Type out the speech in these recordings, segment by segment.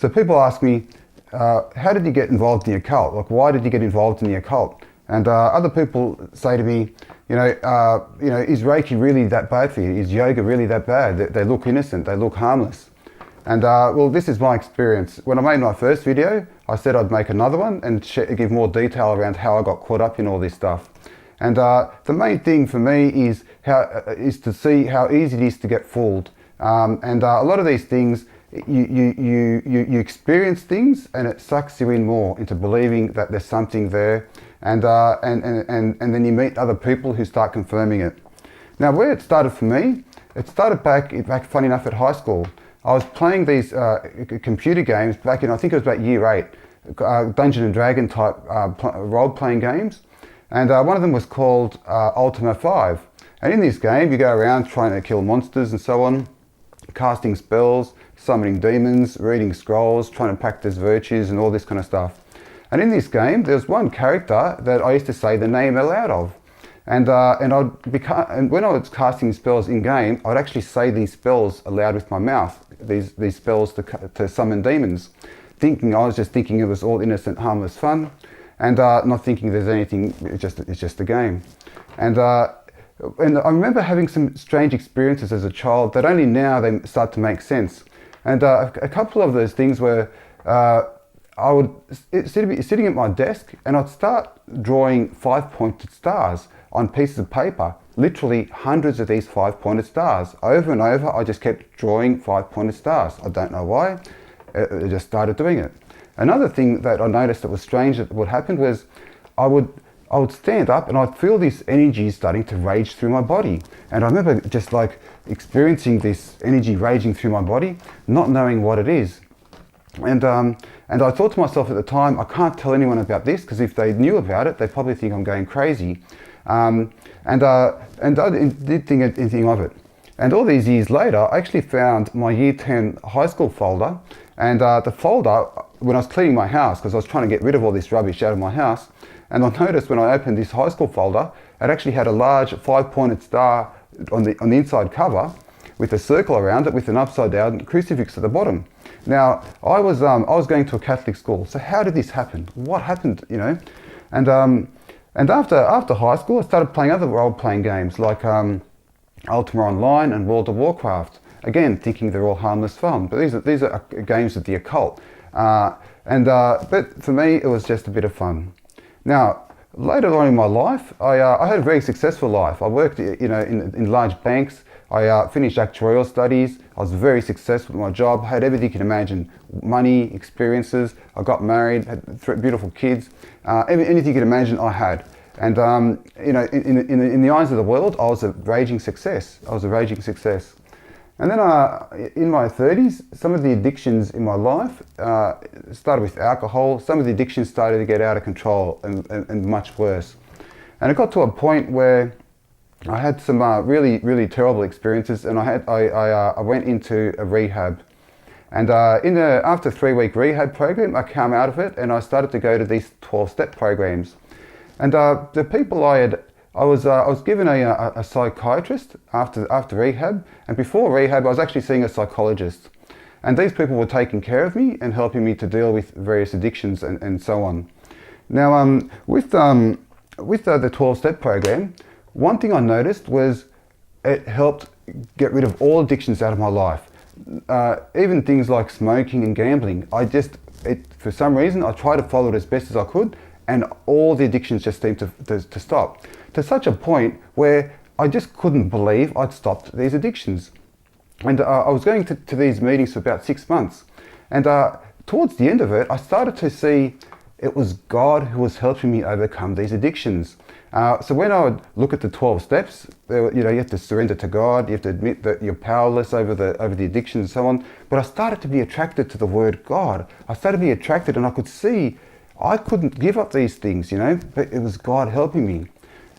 So people ask me, how did you get involved in the occult? Like, why did you get involved in the occult? And other people say to me, is Reiki really that bad for you? Is yoga really that bad? They look innocent, they look harmless. And well, this is my experience. When I made my first video, I said I'd make another one and give more detail around how I got caught up in all this stuff. And the main thing for me is to see how easy it is to get fooled. And a lot of these things, you experience things and it sucks you in more into believing that there's something there. And then you meet other people who start confirming it. Now, where it started for me, it started back funny enough, at high school. I was playing these computer games back in, I think it was about year 8, Dungeon and Dragon type role-playing games. And one of them was called Ultima 5. And in this game, you go around trying to kill monsters and so on, casting spells, summoning demons, reading scrolls, trying to practice virtues and all this kind of stuff. And in this game, there's one character that I used to say the name aloud of. And when I was casting spells in game, I'd actually say these spells aloud with my mouth, these spells to summon demons, I was just thinking it was all innocent, harmless fun, and not thinking there's anything, it's just a game. And I remember having some strange experiences as a child that only now they start to make sense. And a couple of those things were, I would be sitting at my desk and I'd start drawing 5-pointed stars on pieces of paper, literally hundreds of these 5-pointed stars. Over and over, I just kept drawing 5-pointed stars. I don't know why, I just started doing it. Another thing that I noticed that was strange that would happen was I would stand up and I'd feel this energy starting to rage through my body. And I remember just like experiencing this energy raging through my body, not knowing what it is. And I thought to myself at the time, I can't tell anyone about this because if they knew about it, they'd probably think I'm going crazy. And I didn't think anything of it. And all these years later, I actually found my year 10 high school folder. And the folder, when I was cleaning my house, because I was trying to get rid of all this rubbish out of my house, and I noticed when I opened this high school folder, it actually had a large 5-pointed star on the inside cover with a circle around it with an upside down crucifix at the bottom. Now, I was going to a Catholic school, so how did this happen? What happened, And after high school, I started playing other role-playing games like Ultima Online and World of Warcraft. Again, thinking they're all harmless fun, but these are games of the occult. But for me, it was just a bit of fun. Now, later on in my life, I had a very successful life. I worked, in large banks. I finished actuarial studies. I was very successful with my job. I had everything you can imagine: money, experiences. I got married, had 3 beautiful kids. Anything you can imagine, I had. And in the eyes of the world, I was a raging success. And then in my 30s, some of the addictions in my life started with alcohol. Some of the addictions started to get out of control and much worse. And it got to a point where I had some really, really terrible experiences, and I went into a rehab. And after a 3-week rehab program, I came out of it and I started to go to these 12-step programs. And the people I was given a psychiatrist after rehab, and before rehab I was actually seeing a psychologist. And these people were taking care of me and helping me to deal with various addictions and so on. Now with the 12-step program, one thing I noticed was it helped get rid of all addictions out of my life. Even things like smoking and gambling. For some reason, I tried to follow it as best as I could, and all the addictions just seemed to stop. To such a point where I just couldn't believe I'd stopped these addictions. And I was going to these meetings for about 6 months. And towards the end of it, I started to see it was God who was helping me overcome these addictions. So when I would look at the 12 steps, you have to surrender to God, you have to admit that you're powerless over the addiction and so on. But I started to be attracted to the word God. I started to be attracted, and I could see I couldn't give up these things, but it was God helping me.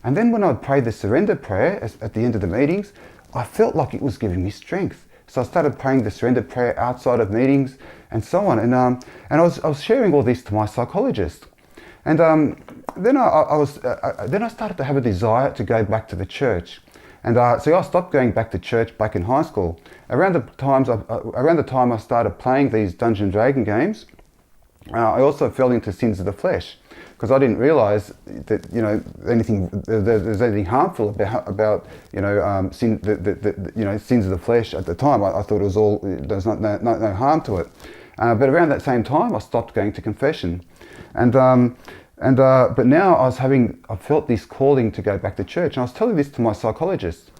And then when I would pray the surrender prayer at the end of the meetings, I felt like it was giving me strength. So I started praying the surrender prayer outside of meetings and so on. And I was sharing all this to my psychologist. And then I started to have a desire to go back to the church. And so I stopped going back to church back in high school. Around the time I started playing these Dungeons and Dragon games, I also fell into sins of the flesh, because I didn't realise that there's anything harmful about sins of the flesh at the time. I thought it was all, there's no harm to it. But around that same time, I stopped going to confession, but now I felt this calling to go back to church, and I was telling this to my psychologist.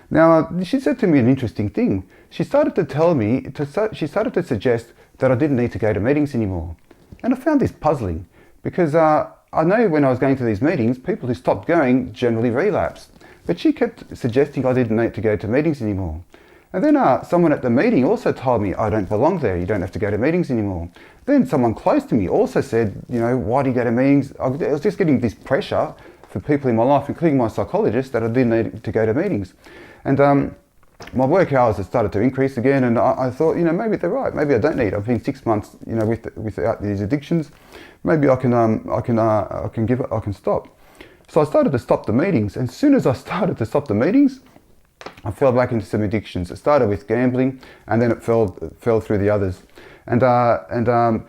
Now she said to me an interesting thing. She started to suggest that I didn't need to go to meetings anymore. And I found this puzzling, because I know when I was going to these meetings, people who stopped going generally relapsed. But she kept suggesting I didn't need to go to meetings anymore. And then someone at the meeting also told me I don't belong there, you don't have to go to meetings anymore. Then someone close to me also said, why do you go to meetings? I was just getting this pressure for people in my life, including my psychologist, that I didn't need to go to meetings. And my work hours had started to increase again, and I thought, maybe they're right. Maybe I don't need. I've been 6 months, without these addictions. Maybe I can stop. So I started to stop the meetings, and as soon as I started to stop the meetings, I fell back into some addictions. It started with gambling, and then it fell through the others. And then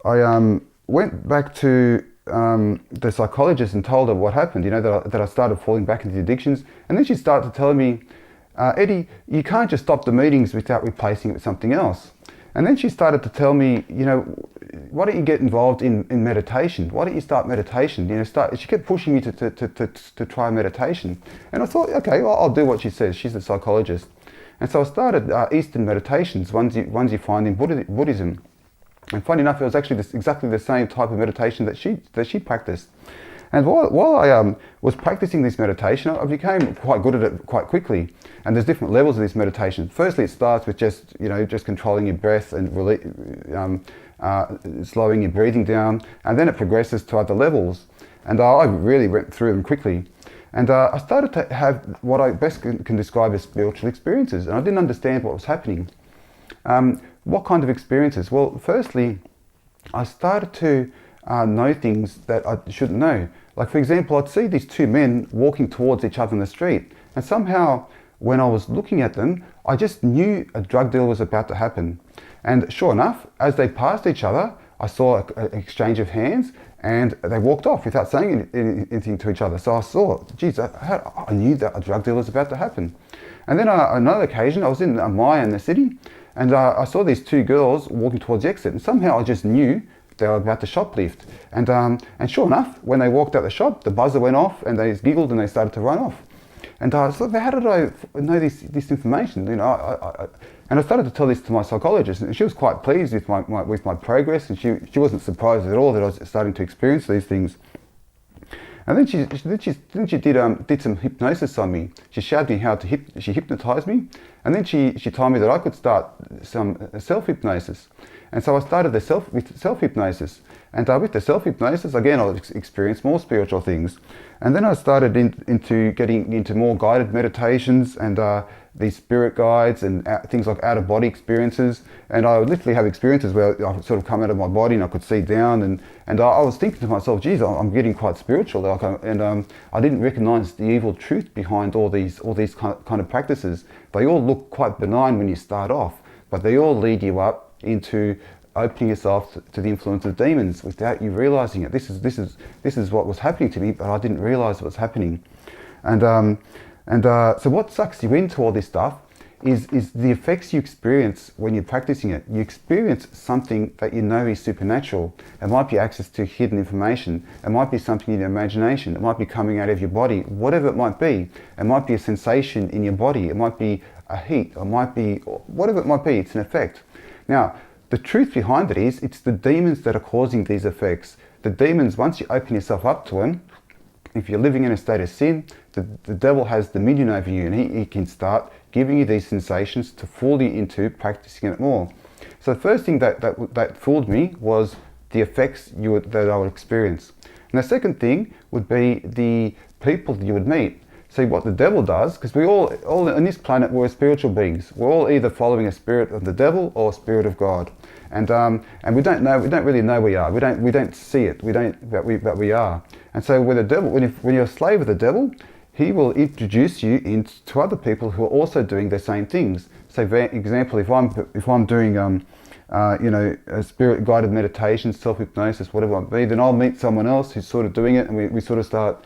I went back to the psychologist and told her what happened, that I started falling back into the addictions. And then she started telling me, Eddie, you can't just stop the meetings without replacing it with something else. And then she started to tell me, why don't you get involved in meditation? Why don't you start meditation? She kept pushing me to try meditation. And I thought, okay, well, I'll do what she says. She's a psychologist. And so I started Eastern meditations, ones you find in Buddhism. And funny enough, it was actually exactly the same type of meditation that she practiced. And while I was practicing this meditation, I became quite good at it quite quickly. And there's different levels of this meditation. Firstly, it starts with just controlling your breath and slowing your breathing down, and then it progresses to other levels. And I really went through them quickly. And I started to have what I best can describe as spiritual experiences, and I didn't understand what was happening. What kind of experiences? Well, firstly, I started to know things that I shouldn't know. Like, for example, I'd see these two men walking towards each other in the street, and somehow when I was looking at them, I just knew a drug deal was about to happen. And sure enough, as they passed each other, I saw an exchange of hands, and they walked off without saying anything to each other. So I saw, geez, I knew that a drug deal was about to happen. And then on another occasion, I was in Maya in the city, and I saw these two girls walking towards the exit, and somehow I just knew they were about to shoplift. And sure enough, when they walked out the shop, the buzzer went off, and they giggled and they started to run off. And I thought, how did I know this information? And I started to tell this to my psychologist, and she was quite pleased with my progress, and she wasn't surprised at all that I was starting to experience these things. And then she did some hypnosis on me. She showed me how to she hypnotized me, and then she told me that I could start some self-hypnosis. And so I started with self-hypnosis. And with the self-hypnosis, again, I experienced more spiritual things. And then I started into getting into more guided meditations and these spirit guides and things like out-of-body experiences. And I would literally have experiences where I would sort of come out of my body and I could see down. And I was thinking to myself, geez, I'm getting quite spiritual. I didn't recognize the evil truth behind all these kind of practices. They all look quite benign when you start off, but they all lead you up into opening yourself to the influence of demons without you realizing it. This is what was happening to me, but I didn't realize it was happening. So what sucks you into all this stuff is the effects you experience when you're practicing it. You experience something that you know is supernatural. It might be access to hidden information. It might be something in your imagination. It might be coming out of your body, whatever it might be. It might be a sensation in your body. It might be a heat. It might be whatever it might be. It's an effect. Now, the truth behind it is, it's the demons that are causing these effects. The demons, once you open yourself up to them, if you're living in a state of sin, the devil has dominion over you, and he can start giving you these sensations to fool you into practicing it more. So the first thing that fooled me was the effects that I would experience. And the second thing would be the people that you would meet. See what the devil does, because we all on this planet, we're spiritual beings. We're all either following a spirit of the devil or a spirit of God, and we don't really know we are. We don't see it. But we are. And so with the devil, when you're a slave of the devil, he will introduce you into other people who are also doing the same things. So, for example, if I'm doing a spirit guided meditation, self hypnosis, whatever it might be, then I'll meet someone else who's sort of doing it, and we sort of start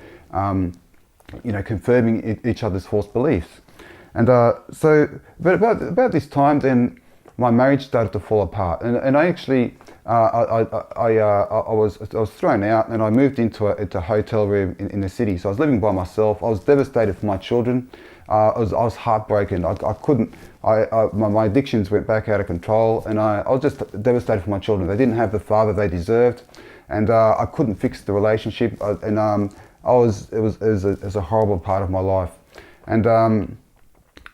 confirming each other's false beliefs. And but about this time, then my marriage started to fall apart, and I actually I was thrown out, and I moved into a hotel room in the city. So I was living by myself. I was devastated for my children. I was heartbroken. I couldn't. My addictions went back out of control, and I was just devastated for my children. They didn't have the father they deserved, and I couldn't fix the relationship. It was a horrible part of my life, and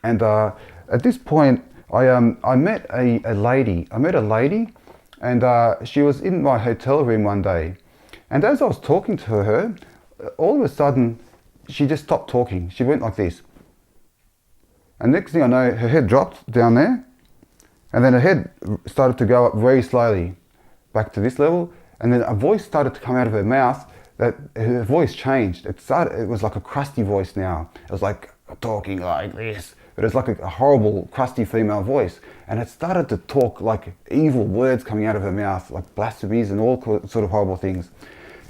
at this point, I met a lady. And she was in my hotel room one day, and as I was talking to her, all of a sudden, she just stopped talking. She went like this. And next thing I know, her head dropped down there, and then her head started to go up very slowly, back to this level, and then a voice started to come out of her mouth. That her voice changed. It was like a crusty voice now. It was like talking like this, but it's like a horrible, crusty female voice. And it started to talk like evil words coming out of her mouth, like blasphemies and all sort of horrible things.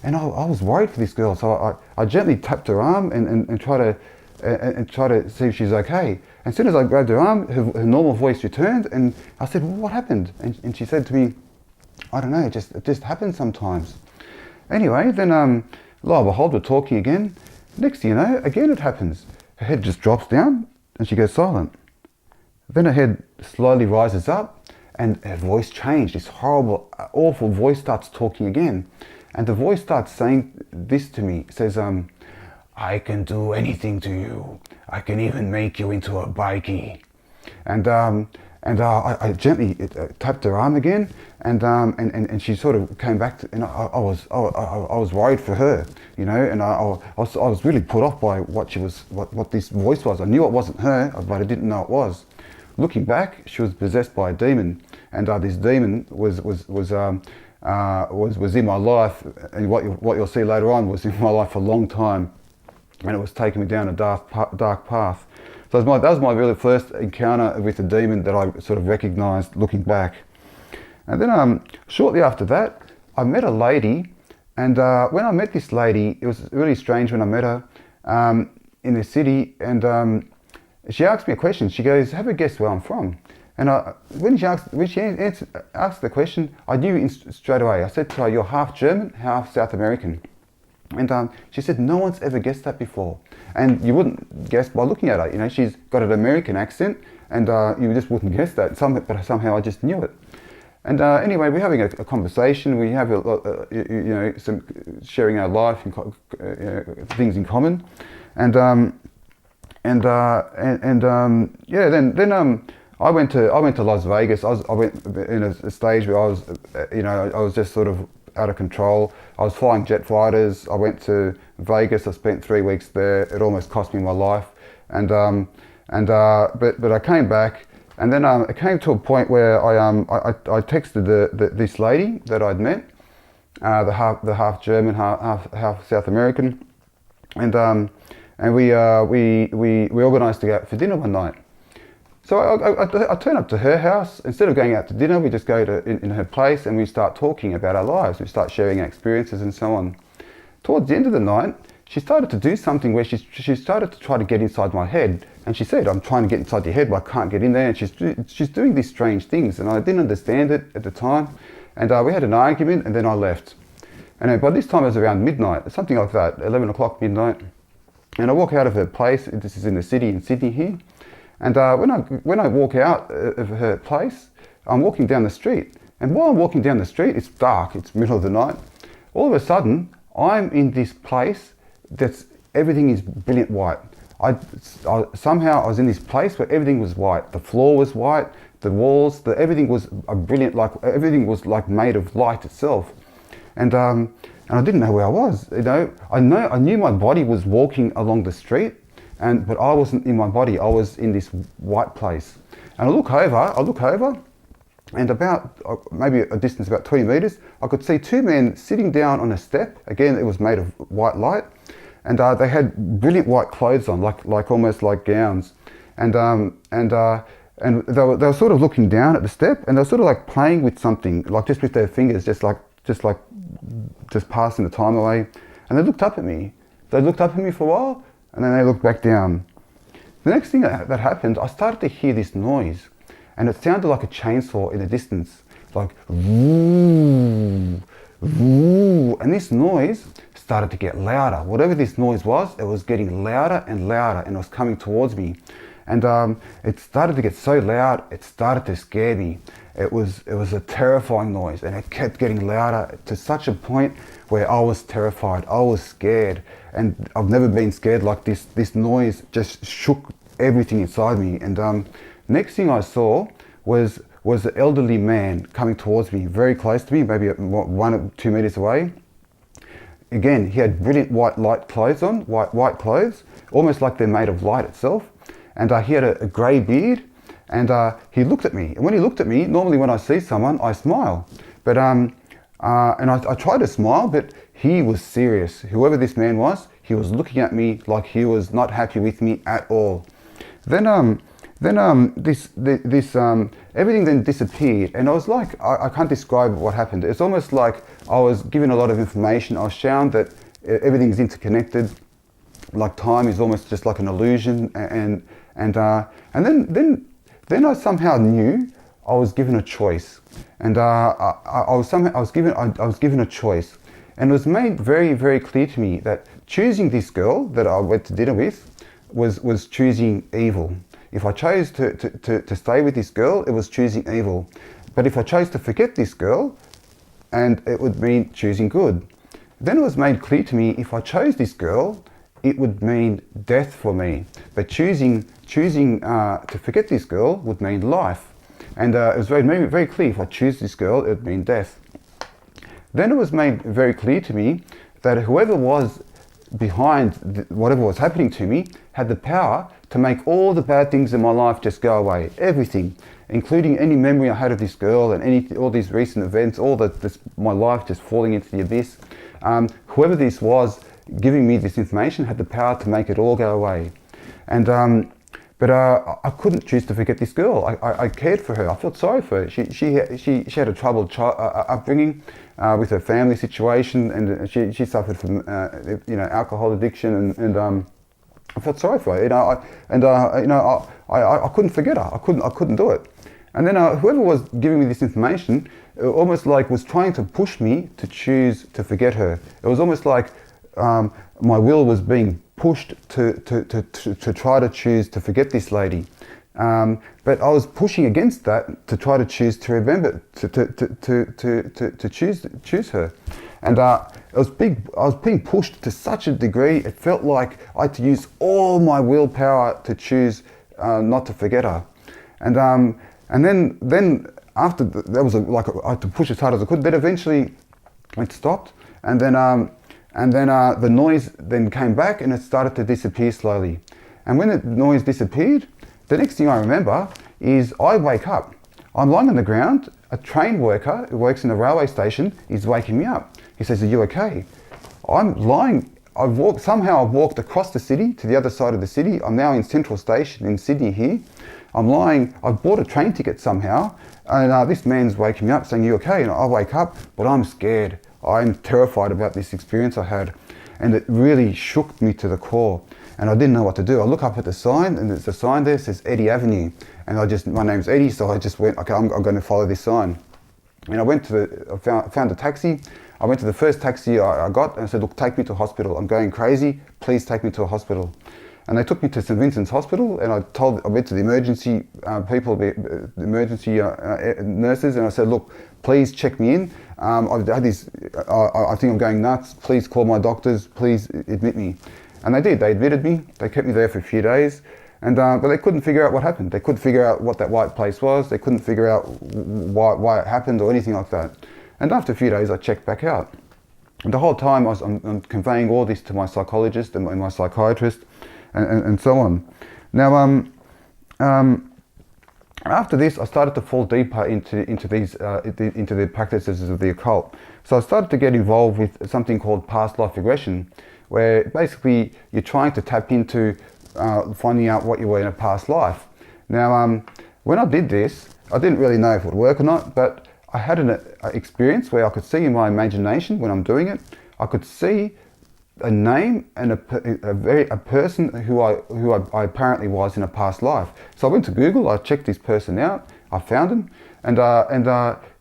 And I was worried for this girl, so I gently tapped her arm and tried to see if she's okay. And as soon as I grabbed her arm, her normal voice returned, and I said, "Well, what happened?" And she said to me, "I don't know, it just happens sometimes." Anyway, then lo and behold, we're talking again. Next thing you know, again it happens. Her head just drops down and she goes silent. Then her head slowly rises up and her voice changed. This horrible, awful voice starts talking again. And the voice starts saying this to me. It says, "I can do anything to you. I can even make you into a bikie." And I gently tapped her arm again, and she sort of came back to, and I was worried for her, and I was really put off by what this voice was. I knew it wasn't her, but I didn't know it was. Looking back, she was possessed by a demon, and this demon was in my life, and what you'll see later on was in my life for a long time, and it was taking me down a dark path. So that was my really first encounter with the demon that I sort of recognised looking back. And then shortly after that, I met a lady, and when I met this lady, it was really strange when I met her in the city, and she asked me a question. She goes, "Have a guess where I'm from?" And when she asked the question, I knew straight away. I said to her, "You're half German, half South American." And she said, "No one's ever guessed that before." And you wouldn't guess by looking at her. She's got an American accent, and you just wouldn't guess that. But somehow I just knew it. And anyway, we're having a conversation. We have some sharing our life and things in common. And then I went to Las Vegas. I went in a stage where I was just sort of out of control. I was flying jet fighters. I went to Vegas. I spent 3 weeks there. It almost cost me my life. But I came back, and then it came to a point where I texted this lady that I'd met, the half German, half South American, and we organised to go out for dinner one night. So I turn up to her house. Instead of going out to dinner, we just go in her place, and we start talking about our lives. We start sharing our experiences and so on. Towards the end of the night, she started to do something where she started to try to get inside my head. And she said, "I'm trying to get inside your head, but I can't get in there." And she's doing these strange things, and I didn't understand it at the time. And we had an argument, and then I left. And by this time it was around midnight, something like that, 11 o'clock midnight. And I walk out of her place. This is in the city in Sydney here. And when I walk out of her place, I'm walking down the street. And while I'm walking down the street, it's dark, it's middle of the night. All of a sudden, I'm in this place everything is brilliant white. Somehow I was in this place where everything was white. The floor was white, the walls, everything was everything was like made of light itself. And I didn't know where I was. I knew my body was walking along the street, but I wasn't in my body, I was in this white place. And I look over, and about maybe a distance about 20 meters, I could see two men sitting down on a step. Again, it was made of white light, and they had brilliant white clothes on, like almost like gowns. And they were sort of looking down at the step, and they were sort of like playing with something, like just with their fingers, just passing the time away. And they looked up at me. They looked up at me for a while, and then they looked back down. The next thing that happened, I started to hear this noise, and it sounded like a chainsaw in the distance, like woo, woo. And this noise started to get louder. Whatever this noise was, it was getting louder and louder, and it was coming towards me. And it started to get so loud, it started to scare me. It was a terrifying noise, and it kept getting louder to such a point where I was terrified, I was scared. And I've never been scared like this. This noise just shook everything inside me. And next thing I saw was an elderly man coming towards me, very close to me, maybe 1 or 2 meters away. Again, he had brilliant white light clothes on, white clothes, almost like they're made of light itself. And he had a grey beard, and he looked at me. And when he looked at me, normally when I see someone, I smile. But and I tried to smile, but he was serious. Whoever this man was, he was looking at me like he was not happy with me at all. Then everything then disappeared, and I was like, I can't describe what happened. It's almost like I was given a lot of information. I was shown that everything's interconnected, like time is almost just like an illusion, and then I somehow knew I was given a choice, and I was given a choice, and it was made very, very clear to me that choosing this girl that I went to dinner with was choosing evil. If I chose to stay with this girl, it was choosing evil. But if I chose to forget this girl, and it would mean choosing good. Then it was made clear to me, if I chose this girl, it would mean death for me. But choosing to forget this girl would mean life. And it was very clear, if I choose this girl, it would mean death. Then it was made very clear to me that whoever was behind whatever was happening to me had the power to make all the bad things in my life just go away. Everything, including any memory I had of this girl and all these recent events, my life just falling into the abyss. Whoever this was giving me this information had the power to make it all go away. And but I couldn't choose to forget this girl. I cared for her. I felt sorry for her. She had a troubled upbringing with her family situation, and she suffered from alcohol addiction, and I felt sorry for her. I couldn't forget her. I couldn't do it. And then whoever was giving me this information, almost like was trying to push me to choose to forget her. It was almost like my will was being pushed to try to choose to forget this lady, but I was pushing against that to try to choose to remember to choose her, and I was being pushed to such a degree. It felt like I had to use all my willpower to choose not to forget her, and then after that was I had to push as hard as I could. Then eventually it stopped, and then the noise then came back, and it started to disappear slowly. And when the noise disappeared, the next thing I remember is I wake up. I'm lying on the ground. A train worker who works in the railway station is waking me up. He says, "Are you okay?" I'm lying. I've walked across the city to the other side of the city. I'm now in Central Station in Sydney here. I'm lying. I've bought a train ticket somehow, and this man's waking me up saying, "You okay?" And I wake up, but I'm scared. I'm terrified about this experience I had, and it really shook me to the core, and I didn't know what to do. I look up at the sign, and there's a sign there that says Eddie Avenue, and my name's Eddie, so I just went, okay, I'm going to follow this sign. And I went found a taxi. I went to the first taxi I got, and I said, "Look, take me to a hospital. I'm going crazy. Please take me to a hospital." And they took me to St Vincent's Hospital, and I went to the emergency people, the emergency nurses, and I said, "Look, please check me in. I've had this, I think I'm going nuts. Please call my doctors. Please admit me." And they did. They admitted me. They kept me there for a few days, and but they couldn't figure out what happened. They couldn't figure out what that white place was. They couldn't figure out why it happened or anything like that. And after a few days, I checked back out. And the whole time I'm conveying all this to my psychologist and my psychiatrist, and so on. Now, after this, I started to fall deeper into the practices of the occult. So I started to get involved with something called past life regression, where basically you're trying to tap into finding out what you were in a past life. Now, when I did this, I didn't really know if it would work or not, but I had an experience where I could see in my imagination when I'm doing it, I could see a name and a person who I apparently was in a past life. So I went to Google, I checked this person out, I found him, and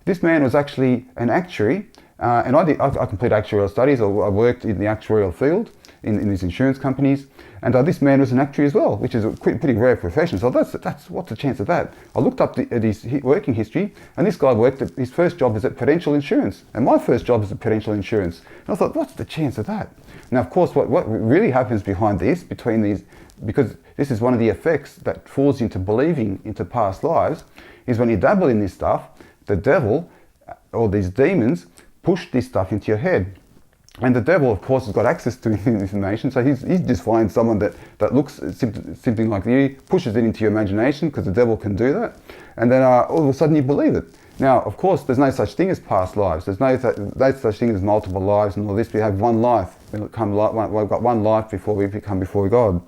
this man was actually an actuary, and I completed actuarial studies. I worked in the actuarial field in these insurance companies, and this man was an actuary as well, which is a pretty rare profession. So that's what's the chance of that? I looked up at his working history, and this guy his first job was at Prudential Insurance, and my first job was at Prudential Insurance. And I thought, what's the chance of that? Now, of course, what really happens between these, because this is one of the effects that falls into believing into past lives, is when you dabble in this stuff, the devil or these demons push this stuff into your head. And the devil, of course, has got access to information, so he just finds someone that looks something like you, pushes it into your imagination, because the devil can do that, and then all of a sudden you believe it. Now, of course, there's no such thing as past lives. There's no such thing as multiple lives and all this. We have one life. We've got one life before we come before God.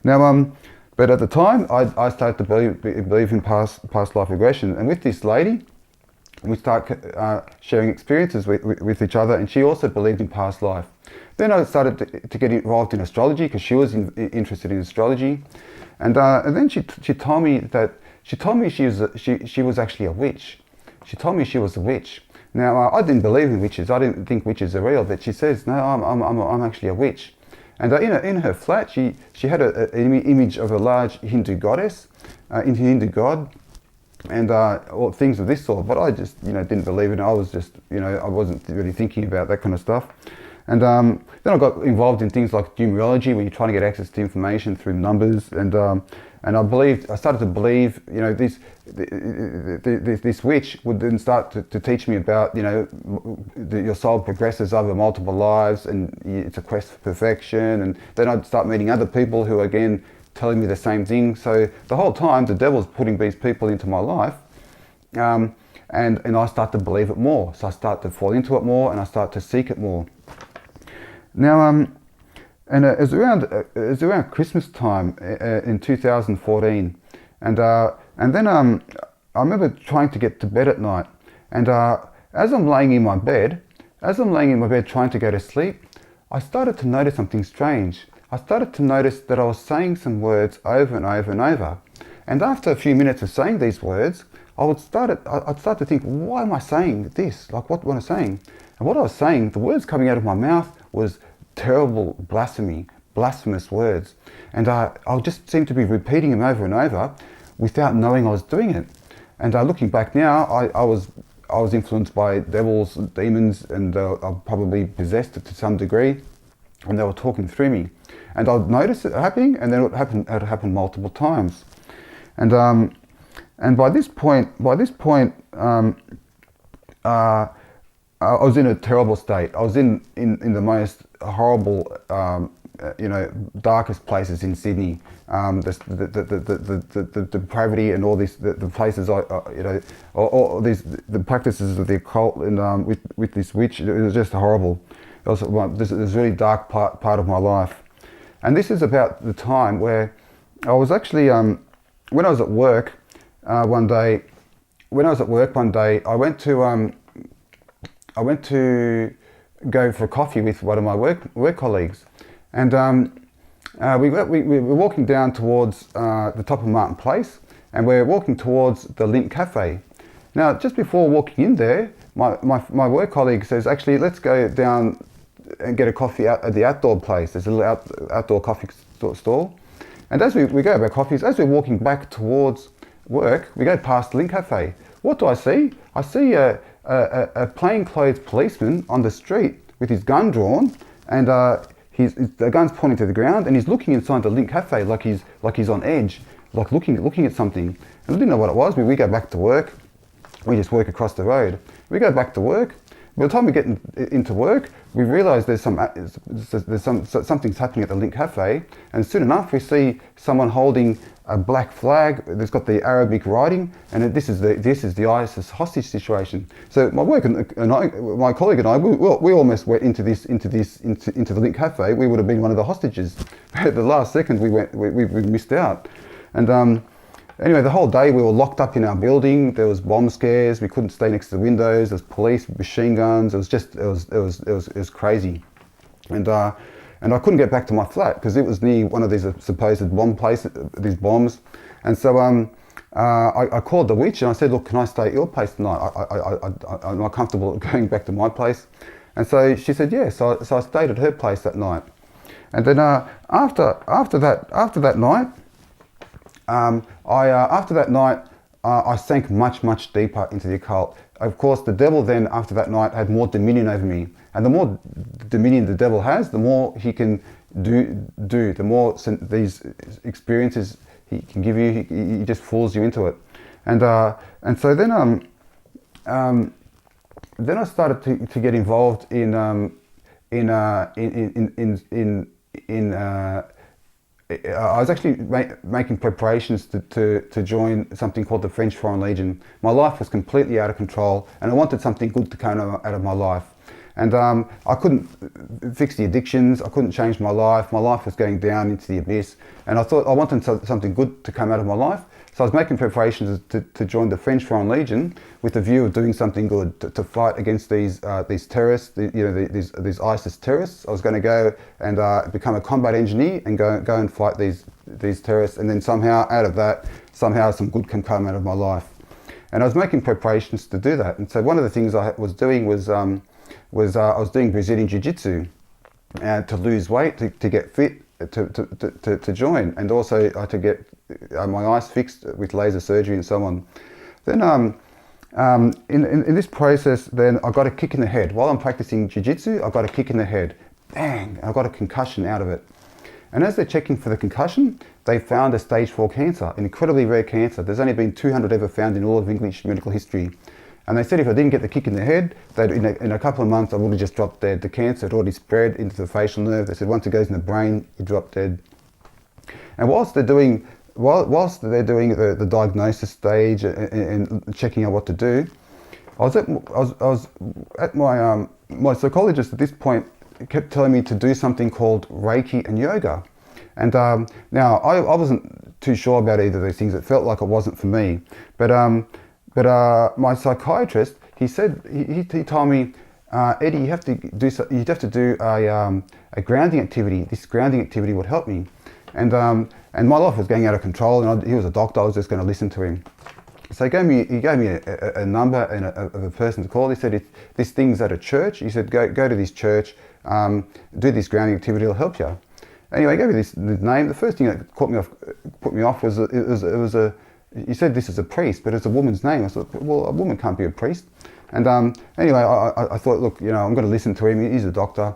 Now, but at the time, I started to believe in past life regression, and with this lady, we start sharing experiences with each other, and she also believed in past life. Then I started to get involved in astrology, because she was interested in astrology, and then she told me she was actually a witch. She told me she was a witch. Now, I didn't believe in witches. I didn't think witches are real, but she says, no, I'm actually a witch. And in her flat, she had an image of a large Hindu goddess, Hindu god, and all things of this sort. But I just, didn't believe in it. I was just, I wasn't really thinking about that kind of stuff. And then I got involved in things like numerology, where you're trying to get access to information through numbers, and I started to believe, this witch would then start to teach me about, your soul progresses over multiple lives, and it's a quest for perfection. And then I'd start meeting other people who, again, telling me the same thing. So the whole time, the devil's putting these people into my life, and I start to believe it more. So I start to fall into it more, and I start to seek it more. Now, and it was around Christmas time in 2014, and then I remember trying to get to bed at night, and as I'm laying in my bed trying to go to sleep, I started to notice something strange. I started to notice that I was saying some words over and over and over, and after a few minutes of saying these words, I'd start to think, why am I saying this? Like, what am I saying? And what I was saying, the words coming out of my mouth was terrible blasphemous words, and I just seemed to be repeating them over and over without knowing I was doing it. And looking back now, I was influenced by devils, demons, and I'm probably possessed to some degree, and they were talking through me. And I'd notice it happening, and then it happened multiple times. And by this point, I was in a terrible state. I was in the most horrible, darkest places in Sydney. The depravity and all this, the places all these the practices of the occult, and with this witch, it was just horrible. It was this really dark part of my life, and this is about the time where I was actually when I was at work one day. I went to go for coffee with one of my work colleagues, and we were walking down towards the top of Martin Place, and we're walking towards the Link Cafe. Now, just before walking in there, my work colleague says, actually, let's go down and get a coffee out at the outdoor place. There's a little outdoor coffee stall. And as we go about coffees, as we're walking back towards work, we go past the Link Cafe. What do I see? I see a plainclothes policeman on the street with his gun drawn, and the gun's pointing to the ground, and he's looking inside the Link Cafe like he's on edge, like looking at something. And I didn't know what it was. We go back to work. We just work across the road. We go back to work. by the time we get into work, we realise something's happening at the Link Cafe, and soon enough we see someone holding a black flag that's got the Arabic writing, and this is the ISIS hostage situation. So my work and my colleague and I, we almost went into the Link Cafe. We would have been one of the hostages. At the last second, we missed out, and. Anyway, the whole day we were locked up in our building. There was bomb scares. We couldn't stay next to the windows. There was police with machine guns. It was crazy, and I couldn't get back to my flat because it was near one of these supposed bomb places, these bombs. And so I called the witch and I said, look, can I stay at your place tonight? I'm not comfortable going back to my place. And so she said, yeah. So I stayed at her place that night. And then after that night. After that night, I sank much deeper into the occult. Of course, the devil then, after that night, had more dominion over me. And the more dominion the devil has, the more he can do. The more these experiences he can give you, he just fools you into it. And so then I started to get involved in I was actually making preparations to join something called the French Foreign Legion. My life was completely out of control, and I wanted something good to come out of my life. And I couldn't fix the addictions, I couldn't change my life was going down into the abyss, and I thought I wanted something good to come out of my life. So I was making preparations to join the French Foreign Legion with the view of doing something good, to fight against these terrorists, these ISIS terrorists. I was going to go and become a combat engineer and go and fight these terrorists, and then somehow out of that, some good can come out of my life. And I was making preparations to do that. And so one of the things I was doing was I was doing Brazilian Jiu-Jitsu to lose weight, to get fit, to join, and also to get my eyes fixed with laser surgery and so on. Then in this process, then I got a kick in the head. While I'm practicing Jiu-Jitsu, I got a kick in the head. Bang! I got a concussion out of it. And as they're checking for the concussion, they found a stage 4 cancer, an incredibly rare cancer. There's only been 200 ever found in all of English medical history. And they said if I didn't get the kick in the head, that in a couple of months I would have just dropped dead. The cancer had already spread into the facial nerve. They said once it goes in the brain, you drop dead. And whilst they're doing the diagnosis stage and checking out what to do, I was at my psychologist at this point kept telling me to do something called Reiki and yoga. And now I wasn't too sure about either of these things. It felt like it wasn't for me. But my psychiatrist, he said, he told me, Eddie, you have to do a grounding activity. This grounding activity would help me. And my life was going out of control, and he was a doctor. I was just going to listen to him. So he gave me a number of a person to call. He said, this thing's at a church. He said, go to this church, do this grounding activity, it'll help you. Anyway, he gave me this name. The first thing that put me off was he said this is a priest, but it's a woman's name. I thought, well, a woman can't be a priest. And anyway, I thought, look, I'm going to listen to him. He's a doctor.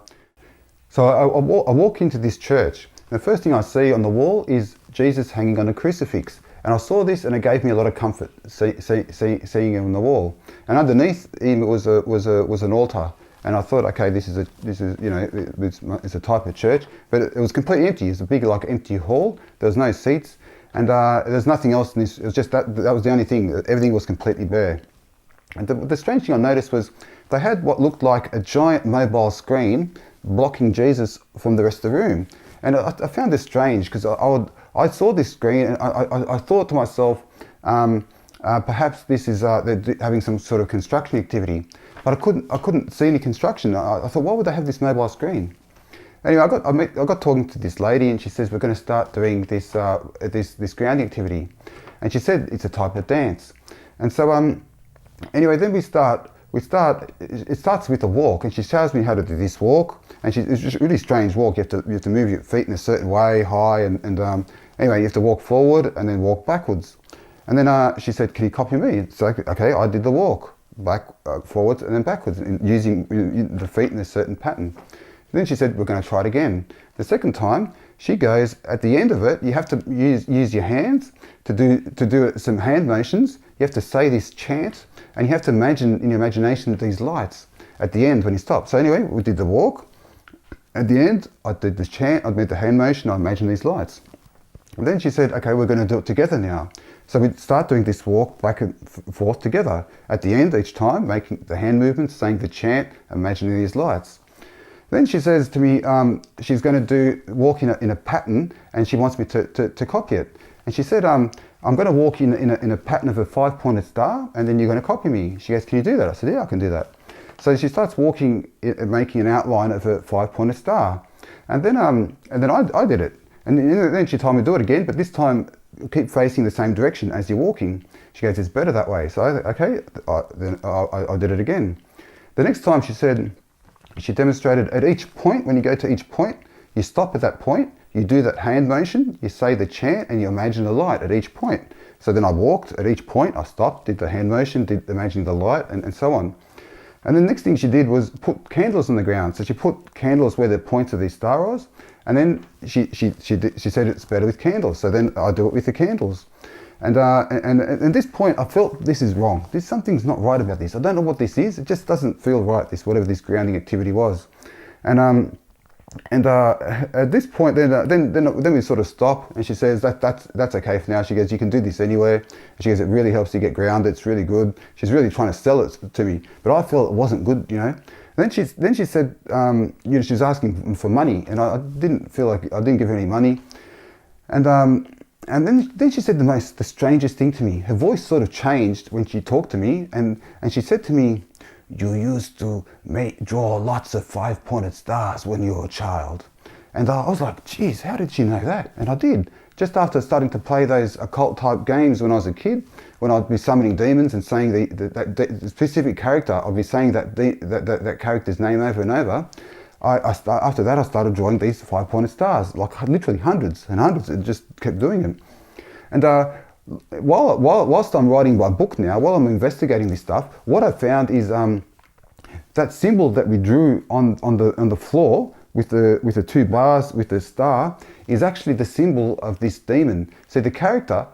So I walk into this church. And the first thing I see on the wall is Jesus hanging on a crucifix. And I saw this, and it gave me a lot of comfort seeing him on the wall. And underneath him was an altar. And I thought, okay, this is it's a type of church, but it was completely empty. It was a big, empty hall. There was no seats. And there's nothing else in this. It was just that was the only thing. Everything was completely bare. And the strange thing I noticed was they had what looked like a giant mobile screen blocking Jesus from the rest of the room. And I found this strange because I saw this screen and I thought to myself, perhaps this is they're having some sort of construction activity. But I couldn't see any construction. I thought, why would they have this mobile screen? Anyway, I got talking to this lady, and she says we're going to start doing this grounding activity, and she said it's a type of dance. And so anyway, then we start. It starts with a walk, and she shows me how to do this walk, and it's just a really strange walk. You have to move your feet in a certain way, high, and anyway, you have to walk forward and then walk backwards. And then she said, "Can you copy me?" So okay, I did the walk back, forwards, and then backwards, using the feet in a certain pattern. Then she said, we're going to try it again. The second time, she goes, at the end of it, you have to use your hands to do some hand motions. You have to say this chant, and you have to imagine in your imagination these lights. at the end when he stopped. So anyway, we did the walk. At the end, I did the chant, I made the hand motion, I imagined these lights. And then she said, okay, we're going to do it together now. So we start doing this walk back and forth together. At the end, each time, making the hand movements, saying the chant, imagining these lights. Then she says to me, she's going to walk in a pattern, and she wants me to copy it. And she said, I'm going to walk in a pattern of a 5-pointed star, and then you're going to copy me. She goes, can you do that? I said, yeah, I can do that. So she starts walking, making an outline of a 5-pointed star. And then I did it. And then she told me to do it again, but this time keep facing the same direction as you're walking. She goes, it's better that way. So okay, then I did it again. The next time she demonstrated at each point, when you go to each point, you stop at that point, you do that hand motion, you say the chant, and you imagine a light at each point. So then I walked at each point, I stopped, did the hand motion, did imagining the light, and so on. And the next thing she did was put candles on the ground. So she put candles where the points of these star was, and then she said it's better with candles. So then I do it with the candles. And at this point, I felt this is wrong. Something's not right about this. I don't know what this is. It just doesn't feel right, whatever this grounding activity was. And at this point, then we sort of stop, and she says that's okay for now. She goes, you can do this anywhere. She goes, it really helps you get grounded. It's really good. She's really trying to sell it to me, but I felt it wasn't good, you know. And then she said, she was asking for money, and I didn't feel like I didn't give her any money. And then she said the strangest thing to me. Her voice sort of changed when she talked to me, and she said to me, you used to draw lots of 5-pointed stars when you were a child. And I was like, geez, how did she know that? And I did. Just after starting to play those occult type games when I was a kid, when I'd be summoning demons and saying the specific character, I'd be saying that character's name over and over. After that, I started drawing these 5-pointed stars, like literally hundreds and hundreds, and just kept doing it. And whilst I'm writing my book now, while I'm investigating this stuff, what I found is that symbol that we drew on the floor with the 2 bars with the star is actually the symbol of this demon. So the character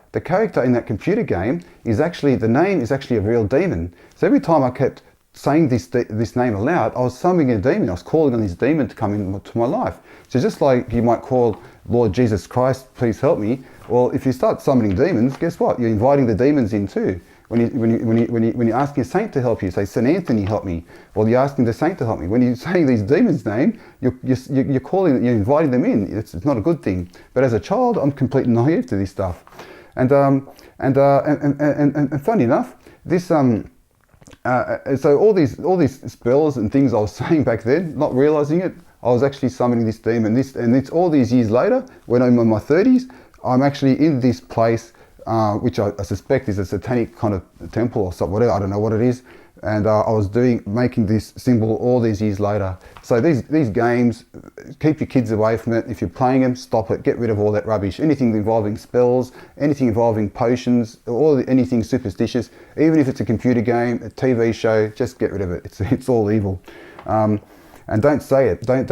in that computer game the name is actually a real demon. So every time I kept saying this name aloud, I was summoning a demon. I was calling on this demon to come into my life. So just like you might call Lord Jesus Christ, please help me. Well, if you start summoning demons, guess what? You're inviting the demons in too. When you're asking a saint to help you, say, St. Anthony, help me. Well, you're asking the saint to help me. When you're saying these demons' name, you're inviting them in. It's not a good thing. But as a child, I'm completely naive to this stuff. And funny enough, this so all these spells and things I was saying back then, not realizing it, I was actually summoning this demon. And it's all these years later, when I'm in my 30s, I'm actually in this place. Which I suspect is a satanic kind of temple or something, whatever, I don't know what it is. And I was making this symbol all these years later. So these games, keep your kids away from it. If you're playing them, stop it, get rid of all that rubbish. Anything involving spells, anything involving potions, anything superstitious, even if it's a computer game, a TV show, just get rid of it. It's all evil. And don't say it. Don't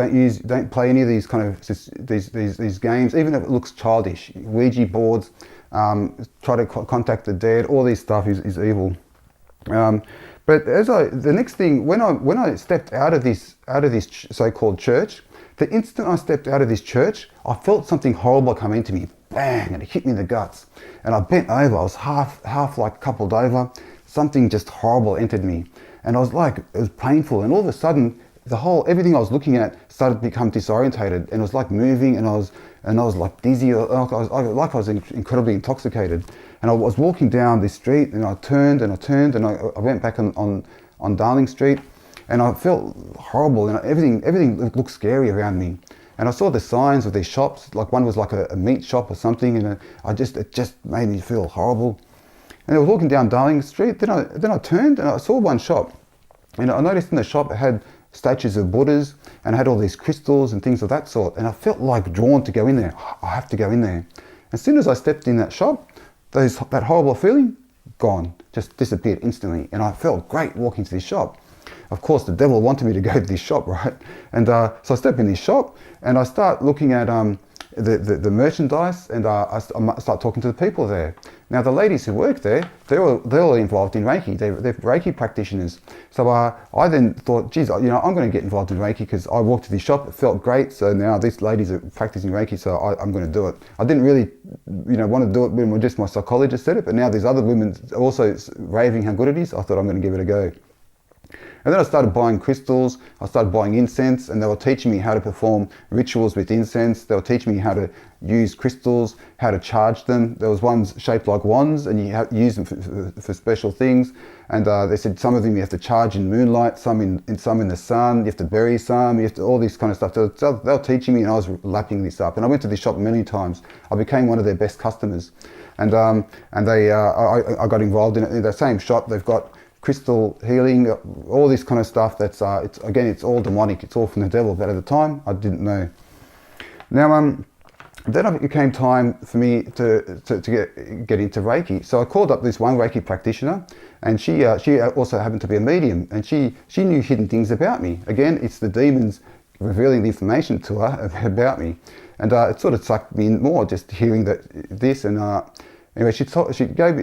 play any of these kind of these games, even if it looks childish. Ouija boards. Try to contact the dead. All this stuff is evil. But the next thing, when I stepped out of this so-called church, the instant I stepped out of this church, I felt something horrible come into me, bang, and it hit me in the guts. And I bent over. I was half like coupled over. Something just horrible entered me, and I was like, it was painful. And all of a sudden, everything I was looking at started to become disorientated, and it was like moving, and I was like dizzy, like I was incredibly intoxicated. And I was walking down this street, and I turned, and I went back on Darling Street, and I felt horrible, and everything looked scary around me. And I saw the signs of these shops, like one was like a meat shop or something, and it just made me feel horrible. And I was walking down Darling Street, then I turned, and I saw one shop, and I noticed in the shop it had statues of Buddhas and had all these crystals and things of that sort, and I felt like drawn to go in there. I have to go in there. As soon as I stepped in that shop, that horrible feeling, gone, just disappeared instantly, and I felt great walking to this shop. Of course, the devil wanted me to go to this shop, right? And so I step in this shop, and I start looking at the merchandise, and I start talking to the people there. Now the ladies who work there, they're all involved in Reiki. They're Reiki practitioners. So I then thought, geez, I'm going to get involved in Reiki because I walked to the shop, it felt great. So now these ladies are practicing Reiki, so I'm going to do it. I didn't really, want to do it when just my psychologist said it, but now there's other women also raving how good it is. I thought I'm going to give it a go. And then I started buying crystals, I started buying incense, and they were teaching me how to perform rituals with incense. They were teaching me how to use crystals, how to charge them. There was ones shaped like wands, and you use them for special things. And they said some of them you have to charge in moonlight, some in the sun, you have to bury some, you have to, all this kind of stuff. So they were teaching me, and I was lapping this up. And I went to this shop many times. I became one of their best customers. And I got involved in the same shop. They've got crystal healing, all this kind of stuff. That's it's all demonic. It's all from the devil. But at the time, I didn't know. Now, then it became time for me to get into Reiki. So I called up this one Reiki practitioner, and she also happened to be a medium, and she knew hidden things about me. Again, it's the demons revealing the information to her about me, and it sort of sucked me in more just hearing this. And anyway, she gave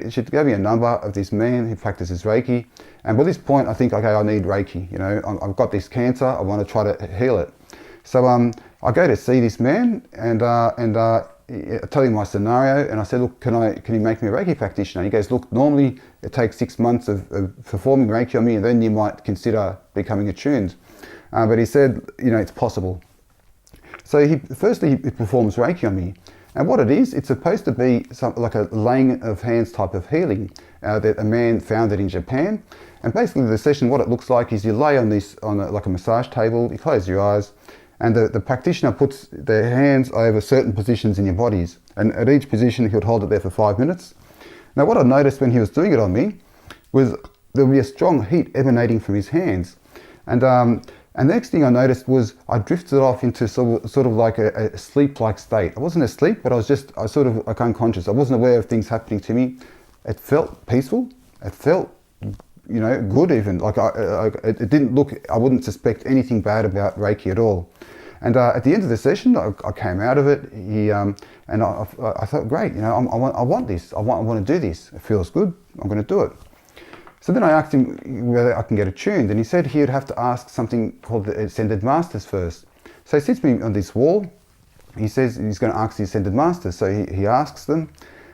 me a number of this man who practices Reiki, and by this point I think, okay, I need Reiki. I've got this cancer, I want to try to heal it. So I go to see this man, and I tell him my scenario, and I said, look, can you make me a Reiki practitioner? He goes, look, normally it takes 6 months of performing Reiki on me, and then you might consider becoming attuned. But he said, it's possible. So he performs Reiki on me. And what it is, it's supposed to be something like a laying of hands type of healing that a man founded in Japan. And basically the session, what it looks like is you lay on like a massage table, you close your eyes, and the practitioner puts their hands over certain positions in your bodies. And at each position, he would hold it there for 5 minutes. Now what I noticed when he was doing it on me was there would be a strong heat emanating from his hands. And the next thing I noticed was I drifted off into sort of like a sleep-like state. I wasn't asleep, but I was sort of like unconscious. I wasn't aware of things happening to me. It felt peaceful. It felt, good even. Like it didn't look, I wouldn't suspect anything bad about Reiki at all. And at the end of the session, I came out of it. And I thought, great, I want this. I want to do this. It feels good. I'm going to do it. So then I asked him whether I can get attuned, and he said he would have to ask something called the Ascended Masters first. So he sits me on this wall. He says he's going to ask the Ascended Masters. So he asks them,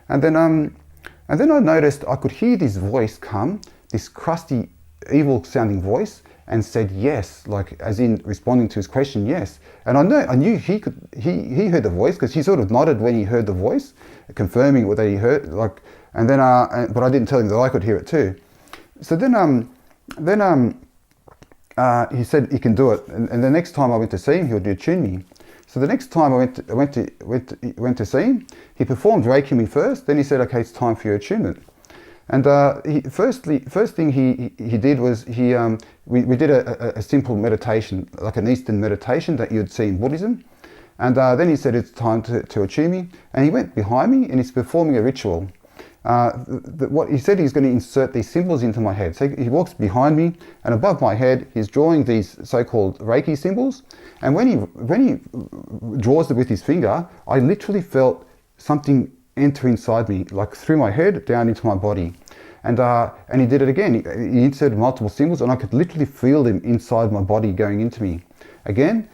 and then I noticed I could hear this voice come, this crusty, evil-sounding voice, and said yes, like as in responding to his question, yes. And I knew he heard the voice because he sort of nodded when he heard the voice, confirming what he heard. But I didn't tell him that I could hear it too. So then he said he can do it, and the next time I went to see him, he would attune me. So the next time I went to see him, he performed Reiki on me first. Then he said, "Okay, it's time for your attunement." And first thing he did was we did a simple meditation, like an Eastern meditation that you'd see in Buddhism. And then he said, "It's time to attune me," and he went behind me and he's performing a ritual. What he said, he's going to insert these symbols into my head. So he walks behind me, and above my head he's drawing these so-called Reiki symbols. And when he draws it with his finger, I literally felt something enter inside me, like through my head down into my body. And he did it again. He inserted multiple symbols, and I could literally feel them inside my body going into me. Again,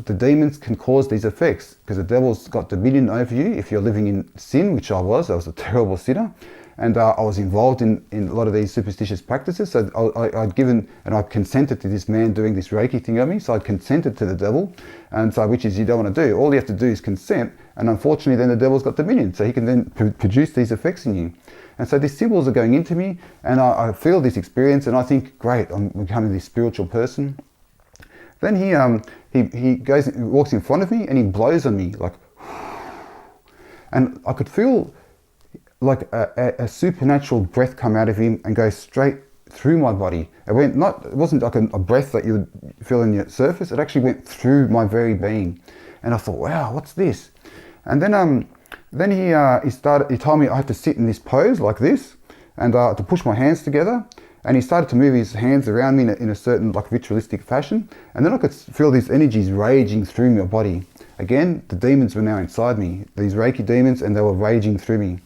the demons can cause these effects because the devil's got dominion over you if you're living in sin, which I was a terrible sinner, and I was involved in a lot of these superstitious practices. So I'd given and I consented to this man doing this Reiki thing on me, so I'd consented to the devil, and so which is you don't want to do. All you have to do is consent, and unfortunately then the devil's got dominion, so he can then produce these effects in you. And so these symbols are going into me, and I feel this experience, and I think, great, I'm becoming this spiritual person. Then he walks in front of me and he blows on me like, and I could feel like a supernatural breath come out of him and go straight through my body. It wasn't like a breath that you would feel in your surface. It actually went through my very being, and I thought, wow, what's this? And then he told me I had to sit in this pose like this, and to push my hands together. And he started to move his hands around me in a certain like ritualistic fashion. And then I could feel these energies raging through my body. again, the demons were now inside me, these Reiki demons, and they were raging through me.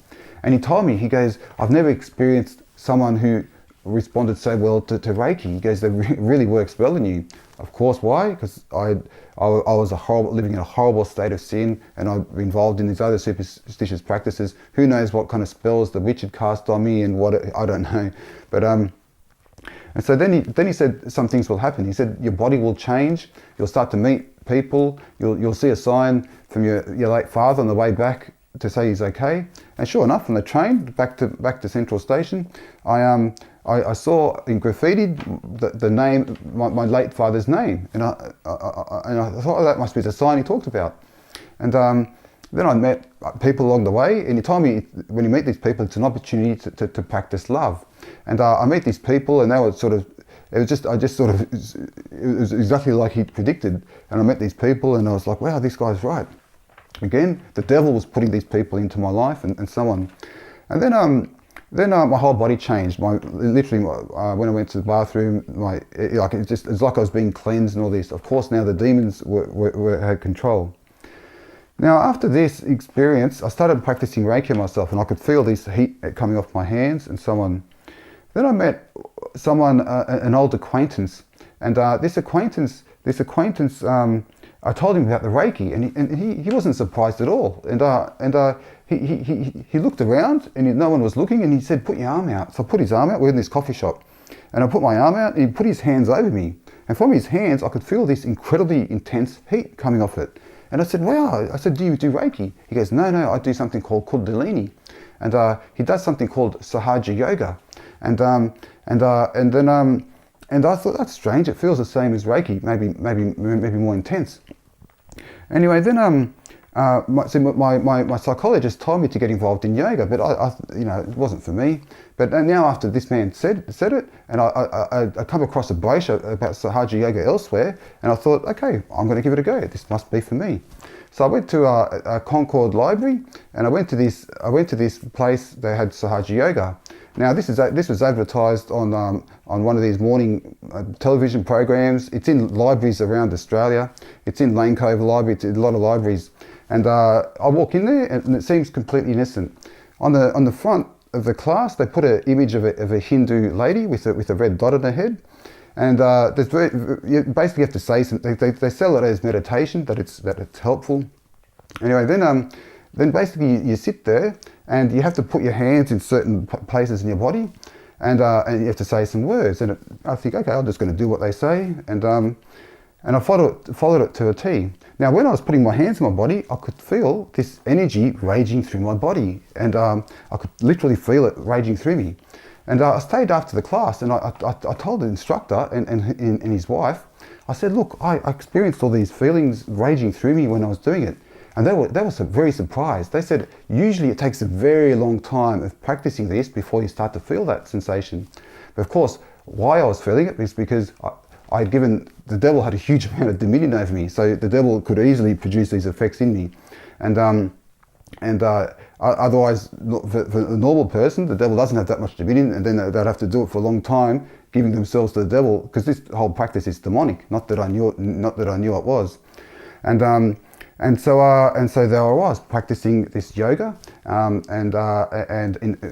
And he told me, he goes, I've never experienced someone who responded so well to Reiki. He goes, that really works well in you. Of course, why? Because I was living in a horrible state of sin, and I'm involved in these other superstitious practices. Who knows what kind of spells the witch had cast on me and I don't know. But and so then he said some things will happen. He said your body will change. You'll start to meet people. You'll see a sign from your late father on the way back to say he's okay. And sure enough, on the train back to Central Station, I saw in graffitied the name, my late father's name, and I thought, oh, that must be the sign he talked about. And then I met people along the way, and he told me when you meet these people, it's an opportunity to practice love. And I meet these people, and they were it was exactly like he predicted. And I met these people, and I was like, wow, this guy's right. Again, the devil was putting these people into my life, and so on. And then my whole body changed. Literally, when I went to the bathroom, it's like I was being cleansed and all this. Of course, now the demons had control. Now, after this experience, I started practicing Reiki myself, and I could feel this heat coming off my hands and so on. Then I met someone, an old acquaintance, and this acquaintance, I told him about the Reiki, and he wasn't surprised at all. And he looked around, and no one was looking, and he said, "Put your arm out." So I put his arm out. We're in this coffee shop, and I put my arm out, and he put his hands over me. And from his hands, I could feel this incredibly intense heat coming off it. And I said, "Wow!" I said, "Do you do Reiki?" He goes, "No, I do something called Kundalini," and he does something called Sahaja Yoga, and I thought, that's strange. It feels the same as Reiki, maybe more intense. Anyway, then my psychologist told me to get involved in yoga, but it wasn't for me. But now after this man said it, and I come across a brochure about Sahaja Yoga elsewhere, and I thought, okay, I'm going to give it a go. This must be for me. So I went to a Concord library, and I went to this place. They had Sahaja Yoga. Now this was advertised on one of these morning television programs. It's in libraries around Australia. It's in Lane Cove Library. It's in a lot of libraries. And I walk in there, and it seems completely innocent. On the front of the class, they put an image of a Hindu lady with a red dot on her head. And you basically have to say something. They sell it as meditation, that it's helpful. Anyway, then basically you sit there, and you have to put your hands in certain places in your body, and you have to say some words. And I think, okay, I'm just going to do what they say, and I followed it to a T. Now, when I was putting my hands on my body, I could feel this energy raging through my body, and I could literally feel it raging through me. And I stayed after the class, and I told the instructor and his wife, I said, look, I experienced all these feelings raging through me when I was doing it. And they were very surprised. They said, usually it takes a very long time of practicing this before you start to feel that sensation. But of course, why I was feeling it is because the devil had a huge amount of dominion over me. So the devil could easily produce these effects in me. And otherwise, for a normal person, the devil doesn't have that much dominion, and then they'd have to do it for a long time, giving themselves to the devil, because this whole practice is demonic. Not that I knew it was. And so there I was practicing this yoga, and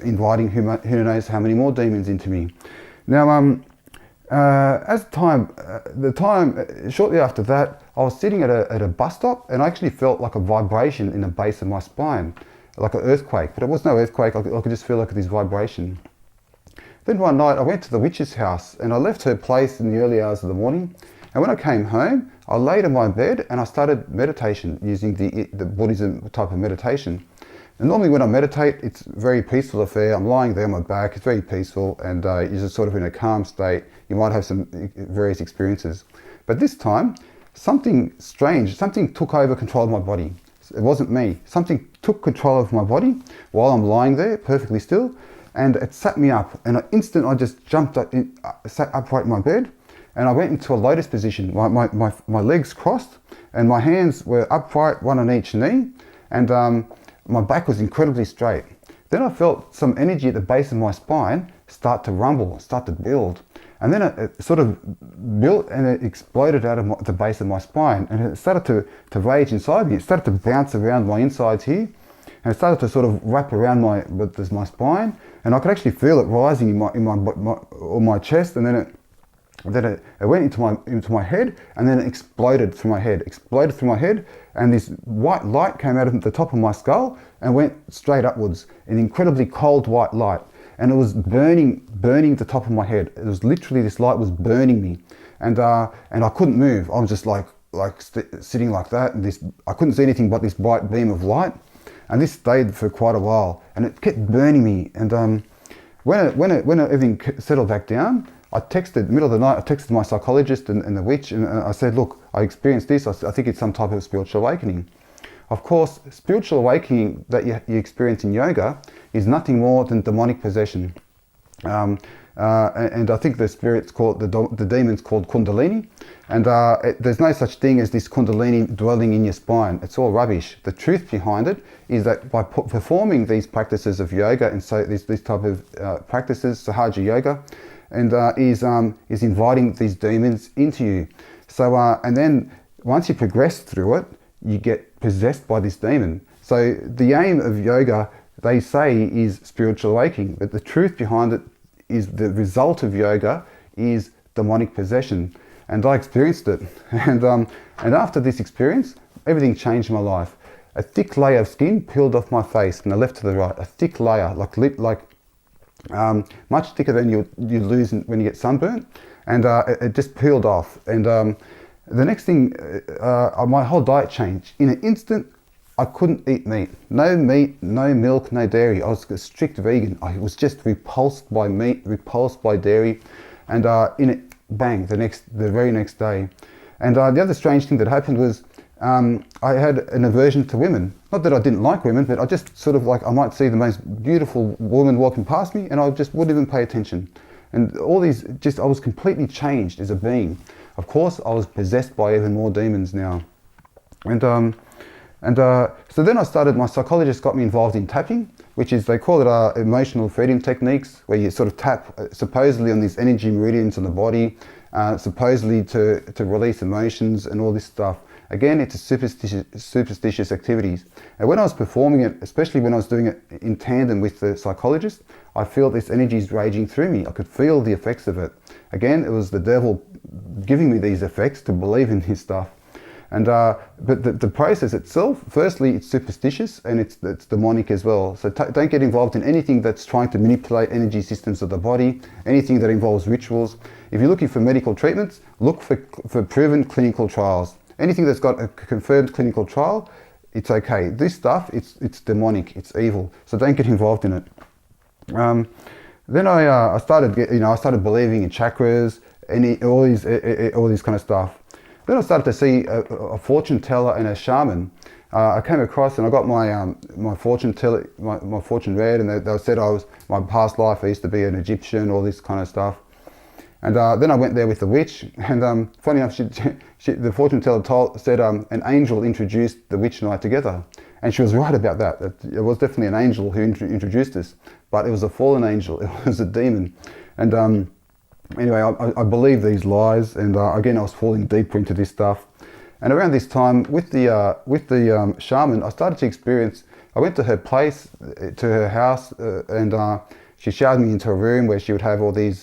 inviting who knows how many more demons into me. Now, shortly after that, I was sitting at a bus stop, and I actually felt like a vibration in the base of my spine, like an earthquake. But it was no earthquake. I could just feel like this vibration. Then one night, I went to the witch's house, and I left her place in the early hours of the morning. And when I came home, I laid in my bed and I started meditation using the Buddhism type of meditation. And normally when I meditate, it's a very peaceful affair. I'm lying there on my back, it's very peaceful, and you're just sort of in a calm state. You might have some various experiences. But this time, something strange, something took over control of my body. It wasn't me. Something took control of my body while I'm lying there, perfectly still, and it sat me up. And I just jumped up, sat upright in my bed, and I went into a lotus position. My legs crossed, and my hands were upright, one on each knee, and my back was incredibly straight. Then I felt some energy at the base of my spine, start to rumble, start to build. And then it sort of built and it exploded out of the base of my spine, and it started to rage inside me. It started to bounce around my insides here, and it started to sort of wrap around my spine, and I could actually feel it rising on my chest, and then it went into my head, and then it exploded through my head, and this white light came out of the top of my skull and went straight upwards, an incredibly cold white light. And it was burning the top of my head. It was literally, this light was burning me, and I couldn't move. I was just sitting like that, and I couldn't see anything but this bright beam of light, and this stayed for quite a while, and it kept burning me. And when everything settled back down, I texted, middle of the night, I texted my psychologist and the witch, and I said, look, I experienced this. I think it's some type of spiritual awakening. Of course, spiritual awakening that you experience in yoga is nothing more than demonic possession. And I think the spirit's called, the demon's called Kundalini. And there's no such thing as this Kundalini dwelling in your spine. It's all rubbish. The truth behind it is that by performing these practices of yoga, and so this type of practices, Sahaja Yoga, and is inviting these demons into you. So, and then once you progress through it, you get possessed by this demon. So the aim of yoga, they say, is spiritual awakening, but the truth behind it is the result of yoga is demonic possession. And I experienced it. And after this experience, everything changed my life. A thick layer of skin peeled off my face from the left to the right. A thick layer, much thicker than you lose when you get sunburnt. And it just peeled off. And the next thing, my whole diet changed. In an instant, I couldn't eat meat. No meat, no milk, no dairy. I was a strict vegan. I was just repulsed by meat, repulsed by dairy. And in it, bang, the very next day. And the other strange thing that happened was I had an aversion to women. Not that I didn't like women, but I just sort of I might see the most beautiful woman walking past me and I just wouldn't even pay attention. And all these, I was completely changed as a being. Of course, I was possessed by even more demons now. And so then my psychologist got me involved in tapping, which is, they call it emotional freedom techniques, where you sort of tap supposedly on these energy meridians in the body, supposedly to release emotions and all this stuff. Again, it's a superstitious activities. And when I was performing it, especially when I was doing it in tandem with the psychologist, I feel this energy is raging through me. I could feel the effects of it. Again, it was the devil giving me these effects to believe in his stuff. And but the process itself, firstly, it's superstitious and it's demonic as well. So don't get involved in anything that's trying to manipulate energy systems of the body, anything that involves rituals. If you're looking for medical treatments, look for proven clinical trials. Anything that's got a confirmed clinical trial, it's okay. This stuff, it's demonic, it's evil. So don't get involved in it. Then I started believing in chakras, all these kind of stuff. Then I started to see a fortune teller and a shaman. I came across and I got my fortune teller, my fortune read, and they said my past life, I used to be an Egyptian, all this kind of stuff. And then I went there with the witch, and funny enough, the fortune teller said an angel introduced the witch and I together. And she was right about that. It was definitely an angel who introduced us, but it was a fallen angel, it was a demon. And anyway, I believe these lies, and again, I was falling deeper into this stuff. And around this time, with the shaman, I started to experience. I went to her place, to her house, and she showed me into a room where she would have all these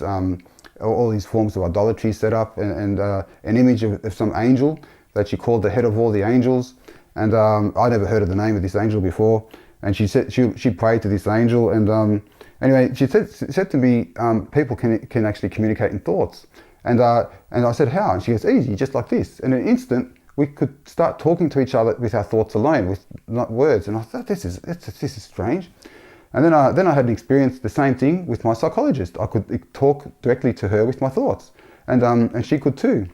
forms of idolatry set up, and an image of some angel that she called the head of all the angels. And I never heard of the name of this angel before. And she said she prayed to this angel, and anyway, she said to me, people can actually communicate in thoughts. And I said, how? And she goes, easy, just like this. In an instant, we could start talking to each other with our thoughts alone, with not words. And I thought, this is strange. And then I had experienced the same thing with my psychologist. I could talk directly to her with my thoughts, and she could too.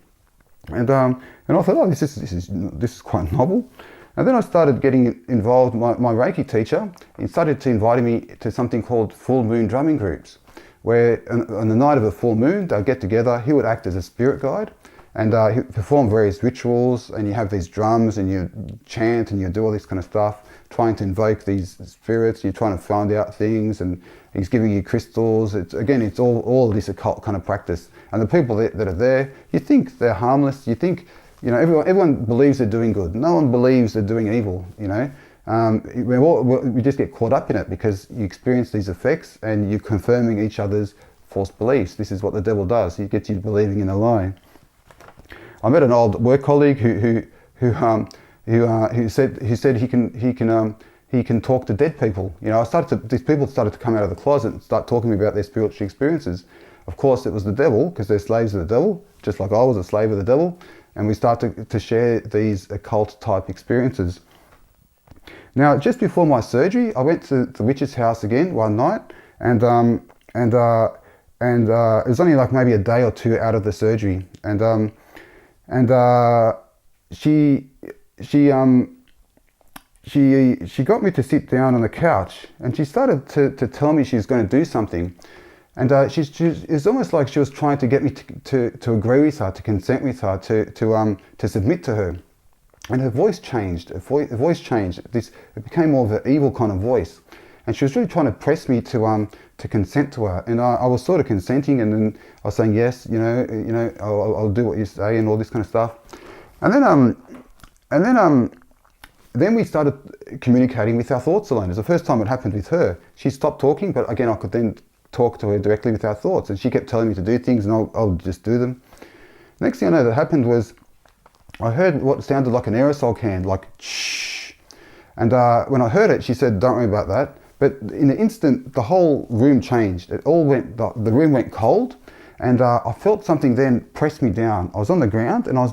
And I thought, oh, this is quite novel. And then I started getting involved. My Reiki teacher started to invite me to something called full moon drumming groups, where on the night of a full moon, they'd get together. He would act as a spirit guide, and you perform various rituals, and you have these drums, and you chant, and you do all this kind of stuff, trying to invoke these spirits. You're trying to find out things, and he's giving you crystals. It's all this occult kind of practice. And the people that are there, you think they're harmless. You think, everyone believes they're doing good. No one believes they're doing evil. We just get caught up in it because you experience these effects, and you're confirming each other's false beliefs. This is what the devil does. He gets you believing in a lie. I met an old work colleague who said he can talk to dead people. These people started to come out of the closet and start talking about their spiritual experiences. Of course, it was the devil, because they're slaves of the devil, just like I was a slave of the devil. And we start to share these occult type experiences. Now, just before my surgery, I went to the witch's house again one night, and it was only like maybe a day or two out of the surgery, and she got me to sit down on the couch, and she started to tell me she was going to do something, and it's almost like she was trying to get me to agree with her, to consent with her, to submit to her. And her voice changed. Her voice changed. It became more of an evil kind of voice, and she was really trying to press me to consent to her. And I was sort of consenting, and then I was saying yes, I'll do what you say, and all this kind of stuff. And then we started communicating with our thoughts alone. It was the first time it happened with her. She stopped talking, but again, I could then talk to her directly with our thoughts, and she kept telling me to do things, and I'll just do them. Next thing I know that happened was, I heard what sounded like an aerosol can, like shh. And when I heard it, she said, "Don't worry about that." But in an instant, the whole room changed. The room went cold, and I felt something then press me down. I was on the ground, and I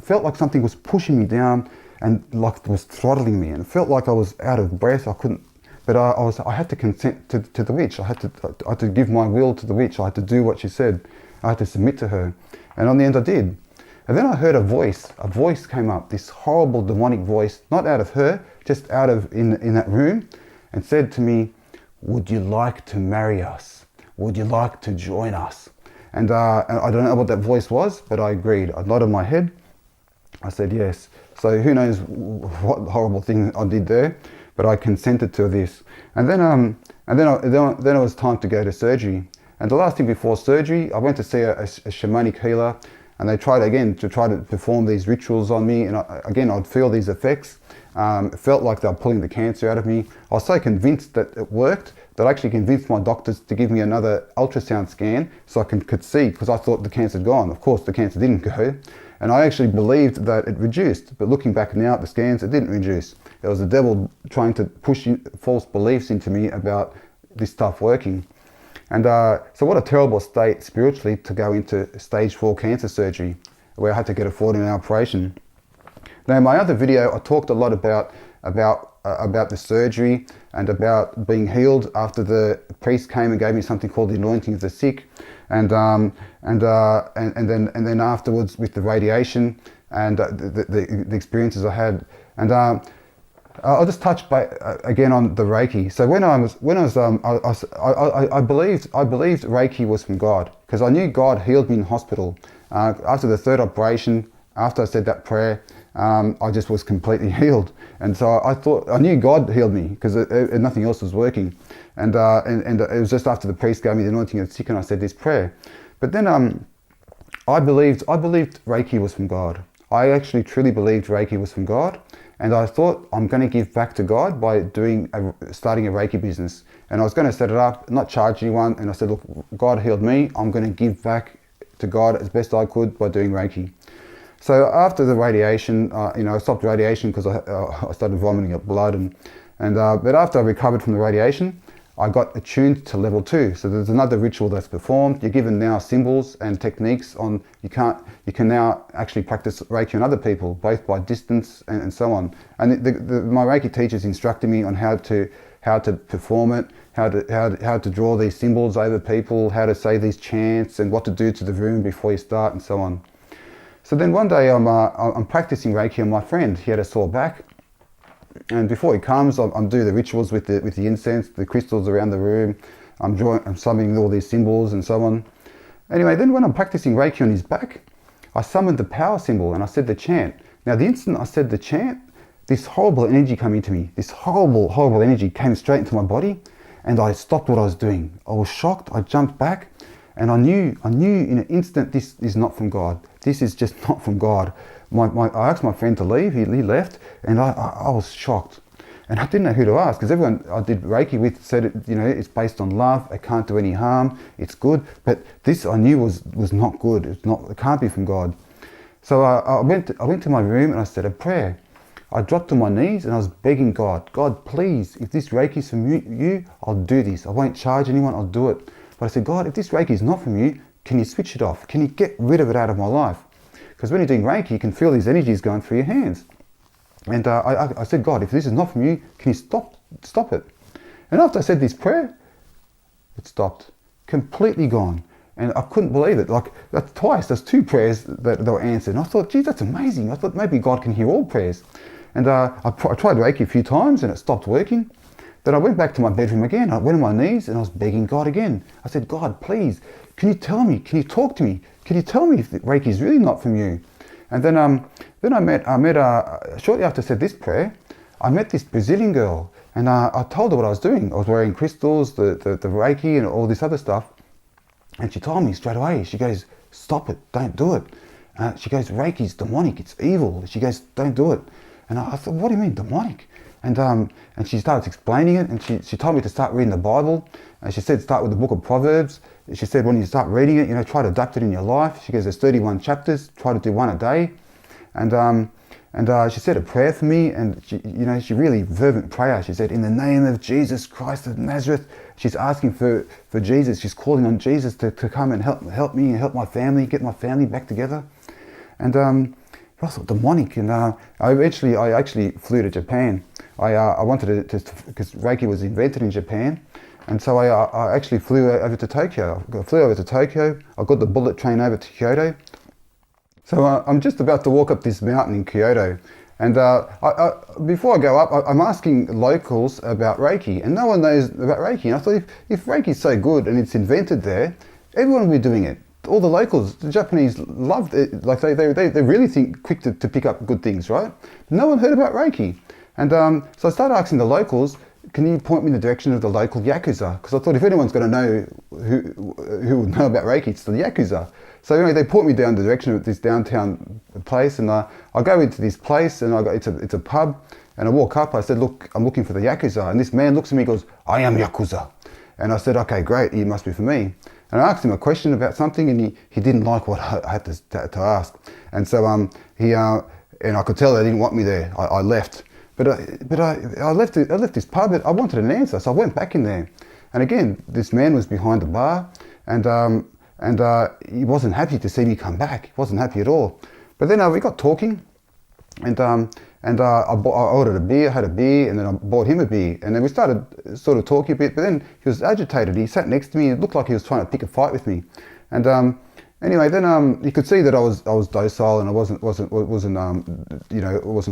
felt like something was pushing me down, and like it was throttling me, and it felt like I was out of breath. I couldn't, but I had to consent to the witch. I had to give my will to the witch. I had to do what she said. I had to submit to her, and on the end, I did. And then I heard a voice came up, this horrible demonic voice, not out of her, just out of in that room, and said to me, "Would you like to marry us? Would you like to join us?" And I don't know what that voice was, but I agreed. I nodded my head. I said yes. So who knows what horrible thing I did there, but I consented to this. And then it was time to go to surgery. And the last thing before surgery, I went to see a shamanic healer. And they tried again to perform these rituals on me, and I'd feel these effects. It felt like they were pulling the cancer out of me. I was so convinced that it worked that I actually convinced my doctors to give me another ultrasound scan so I could see, because I thought the cancer had gone. Of course, the cancer didn't go, and I actually believed that it reduced. But looking back now at the scans, it didn't reduce. It was the devil trying to push false beliefs into me about this stuff working. And so what a terrible state spiritually to go into stage 4 cancer surgery, where I had to get a 14-hour operation. Now in my other video, I talked a lot about the surgery and about being healed after the priest came and gave me something called the anointing of the sick, and then afterwards with the radiation and the experiences I had. And I'll just touch again on the Reiki. So I believed Reiki was from God, because I knew God healed me in hospital. After the 3rd operation, after I said that prayer, I just was completely healed. And so I knew God healed me, because nothing else was working. And it was just after the priest gave me the anointing of the sick and I said this prayer. But then I believed Reiki was from God. I actually truly believed Reiki was from God. And I thought, I'm going to give back to God by starting a Reiki business. And I was going to set it up, not charge anyone. And I said, look, God healed me. I'm going to give back to God as best I could by doing Reiki. So after the radiation, I stopped radiation because I started vomiting up blood. But after I recovered from the radiation, I got attuned to level 2. So there's another ritual that's performed. You're given now symbols and techniques on, you can now actually practice Reiki on other people, both by distance and so on. And my Reiki teachers instructed me on how to perform it, how to draw these symbols over people, how to say these chants, and what to do to the room before you start, and so on. So then one day I'm practicing Reiki on my friend. He had a sore back. And before he comes, I'm doing the rituals with the incense, the crystals around the room. I'm summoning all these symbols and so on. Anyway, then when I'm practicing Reiki on his back, I summoned the power symbol and I said the chant. Now the instant I said the chant, this horrible energy came into me. This horrible, horrible energy came straight into my body, and I stopped what I was doing. I was shocked, I jumped back, and I knew in an instant, this is not from God. This is just not from God. I asked my friend to leave, he left, and I was shocked. And I didn't know who to ask, because everyone I did Reiki with said, it's based on love, it can't do any harm, it's good. But this I knew was not good, it can't be from God. So I went to my room and I said a prayer. I dropped to my knees and I was begging God, please, if this Reiki is from you, I'll do this. I won't charge anyone, I'll do it. But I said, God, if this Reiki is not from you, can you switch it off? Can you get rid of it out of my life? Because when you're doing Reiki, you can feel these energies going through your hands. And I said, God, if this is not from you, can you stop it? And after I said this prayer, it stopped, completely gone. And I couldn't believe it. Like, that's twice, there's 2 prayers that were answered. And I thought, geez, that's amazing. I thought maybe God can hear all prayers. And I tried Reiki a few times and it stopped working. Then I went back to my bedroom again. I went on my knees and I was begging God again. I said, God, please, can you tell me? Can you talk to me? Can you tell me if Reiki is really not from you? And then I met shortly after I said this prayer, I met this Brazilian girl, and I told her what I was doing. I was wearing crystals, the Reiki and all this other stuff. And she told me straight away, she goes, stop it, don't do it. She goes, Reiki's demonic, it's evil. She goes, don't do it. And I thought, what do you mean demonic? And she started explaining it, and she told me to start reading the Bible. And she said, start with the book of Proverbs. She said, when you start reading it, try to adapt it in your life. She goes, there's 31 chapters, try to do one a day. And she said a prayer for me, and she really fervent prayer. She said, in the name of Jesus Christ of Nazareth. She's asking for Jesus. She's calling on Jesus to come and help me and help my family, get my family back together. And I thought demonic. And I actually flew to Japan. I wanted to because Reiki was invented in Japan. And so I actually flew over to Tokyo. I flew over to Tokyo. I got the bullet train over to Kyoto. So I'm just about to walk up this mountain in Kyoto. And before I go up, I'm asking locals about Reiki, and no one knows about Reiki. And I thought, if Reiki's so good and it's invented there, everyone will be doing it. All the locals, the Japanese loved it. Like they really think quick to pick up good things, right? No one heard about Reiki. And so I started asking the locals, can you point me in the direction of the local Yakuza? Because I thought if anyone's going to know who would know about Reiki, it's the Yakuza. So anyway, they put me down the direction of this downtown place, and I go into this place, and it's a pub, and I walk up. I said, look, I'm looking for the Yakuza. And this man looks at me and goes, I am Yakuza. And I said, okay, great, he must be for me. And I asked him a question about something, and he didn't like what I had to ask. And so and I could tell they didn't want me there. I left. But I left this pub, but I wanted an answer, so I went back in there. And again, this man was behind the bar, and he wasn't happy to see me come back. He wasn't happy at all. But then we got talking, and I ordered a beer, had a beer, and then I bought him a beer. And then we started sort of talking a bit, but then he was agitated. He sat next to me, and it looked like he was trying to pick a fight with me. And anyway, then you could see that I was docile, and I wasn't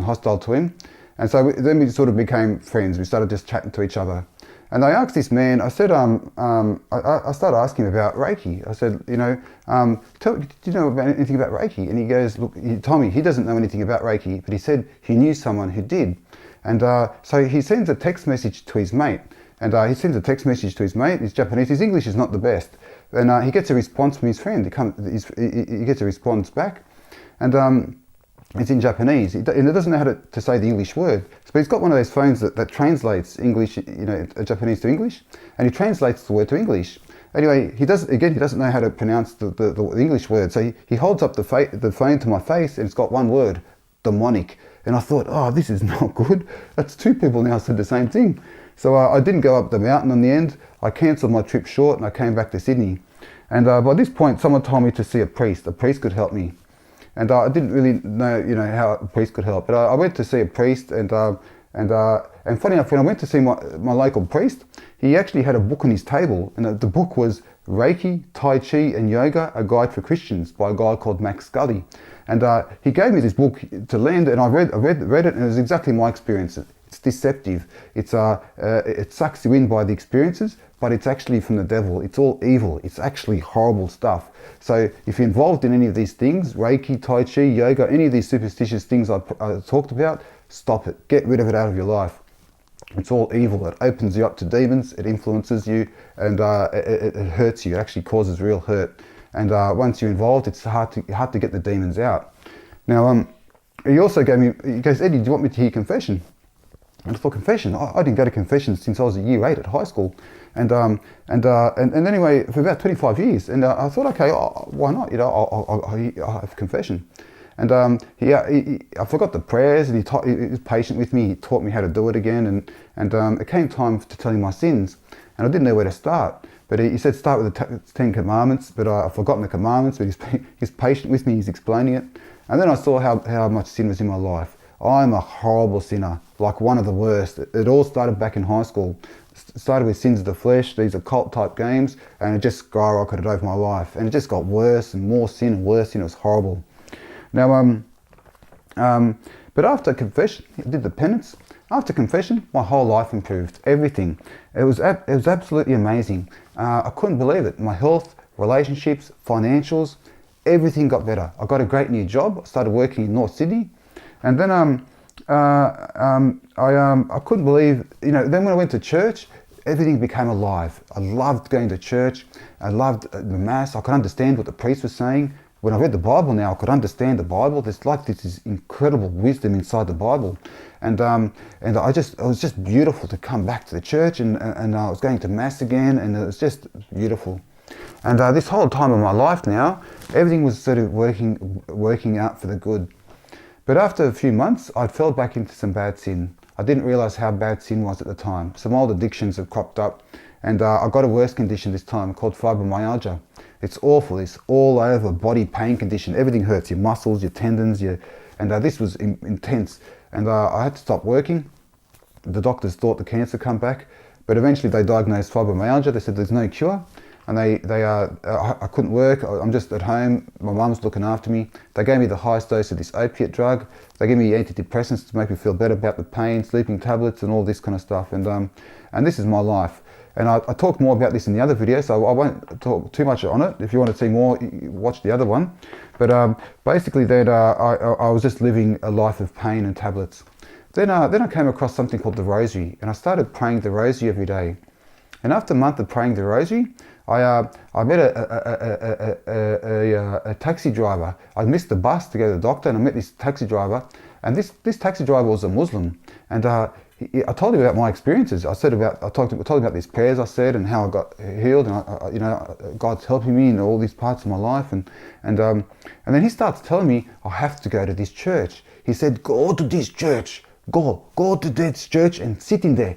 hostile to him. And so then we sort of became friends. We started just chatting to each other. And I asked this man, I said, I started asking him about Reiki. I said, do you know anything about Reiki? And he goes, look, he told me he doesn't know anything about Reiki, but he said he knew someone who did. And so he sends a text message to his mate. And he sends a text message to his mate. He's Japanese. His English is not the best. And he gets a response from his friend. He gets a response back. And it's in Japanese, and it doesn't know how to say the English word. But he's got one of those phones that translates English, Japanese to English, and he translates the word to English. Anyway, he doesn't know how to pronounce the English word. So he holds up the phone to my face, and it's got one word, demonic. And I thought, oh, this is not good. That's 2 people now said the same thing. So I didn't go up the mountain in the end. I cancelled my trip short, and I came back to Sydney. And by this point, someone told me to see a priest. A priest could help me. And I didn't really know, how a priest could help. But I went to see a priest, and funny enough, when I went to see my local priest, he actually had a book on his table, and the book was Reiki, Tai Chi and Yoga, A Guide for Christians by a guy called Max Scully. And he gave me this book to lend, and I read it, and it was exactly my experience. It's It's deceptive. It sucks you in by the experiences, but it's actually from the devil. It's all evil. It's actually horrible stuff. So if you're involved in any of these things, Reiki, Tai Chi, yoga, any of these superstitious things I talked about, stop it. Get rid of it out of your life. It's all evil. It opens you up to demons. It influences you, and it hurts you. It actually causes real hurt. And once you're involved, it's hard to get the demons out. Now, he also gave me. He goes, Eddie, do you want me to hear confession? And I thought, confession? I didn't go to confession since I was in year 8 at high school. And anyway, for about 25 years. And I thought, okay, why not? You know, I'll have confession. And I forgot the prayers, and he was patient with me. He taught me how to do it again, and it came time to tell him my sins, and I didn't know where to start. But he said start with the 10 commandments, but I've forgotten the commandments. But he's patient with me. He's explaining it, and then I saw how much sin was in my life. I'm a horrible sinner, like one of the worst. It all started back in high school. It started with sins of the flesh, these occult type games, and it just skyrocketed over my life, and it just got worse and more sin and worse sin. It was horrible. Now, but after confession, I did the penance. After confession, my whole life improved. Everything. It was absolutely amazing. I couldn't believe it. My health, relationships, financials, everything got better. I got a great new job. I started working in North Sydney, and then I couldn't believe. You know, then when I went to church, everything became alive. I loved going to church. I loved the mass. I could understand what the priest was saying. When I read the Bible now, I could understand the Bible. There's like this incredible wisdom inside the Bible, and it was just beautiful to come back to the church, and I was going to mass again, and it was just beautiful. And this whole time of my life now, everything was sort of working out for the good. But after a few months, I fell back into some bad sin. I didn't realize how bad sin was at the time. Some old addictions have cropped up, and I got a worse condition this time called fibromyalgia. It's awful. It's all over body pain condition. Everything hurts, your muscles, your tendons, and this was intense. And I had to stop working. The doctors thought the cancer come back, but eventually they diagnosed fibromyalgia. They said there's no cure, and I couldn't work. I'm just at home. My mum's looking after me. They gave me the highest dose of this opiate drug. They gave me antidepressants to make me feel better about the pain, sleeping tablets, and all this kind of stuff. And this is my life. And I talk more about this in the other video, so I won't talk too much on it. If you want to see more, watch the other one. But basically, I was just living a life of pain and tablets. Then I came across something called the Rosary, and I started praying the Rosary every day. And after a month of praying the Rosary, I met a taxi driver. I missed the bus to go to the doctor, and I met this taxi driver. And this taxi driver was a Muslim, and I told him about my experiences. I told him about these prayers I said, and how I got healed, and God's helping me in all these parts of my life, and then he starts telling me I have to go to this church. He said, go to this church, go to this church and sit in there,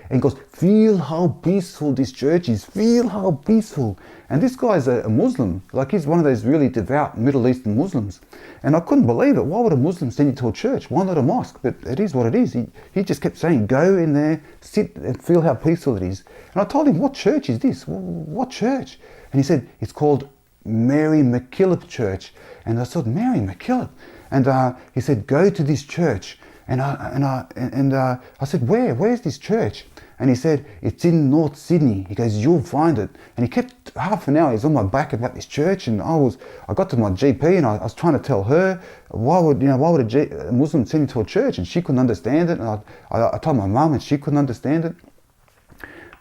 and he goes, feel how peaceful this church is, feel how peaceful. And this guy's a Muslim, like he's one of those really devout Middle Eastern Muslims. And I couldn't believe it. Why would a Muslim send you to a church? Why not a mosque? But it is what it is. He just kept saying, go in there, sit and feel how peaceful it is. And I told him, what church is this? What church? And he said, it's called Mary MacKillop Church. And I said, Mary MacKillop? And he said, go to this church. And I said, where's this church? And he said, it's in North Sydney. He goes, you'll find it. And he kept half an hour, he's on my back about this church. And I got to my GP, and I was trying to tell her, why would a Muslim send you to a church? And she couldn't understand it. And I told my mum, and she couldn't understand it.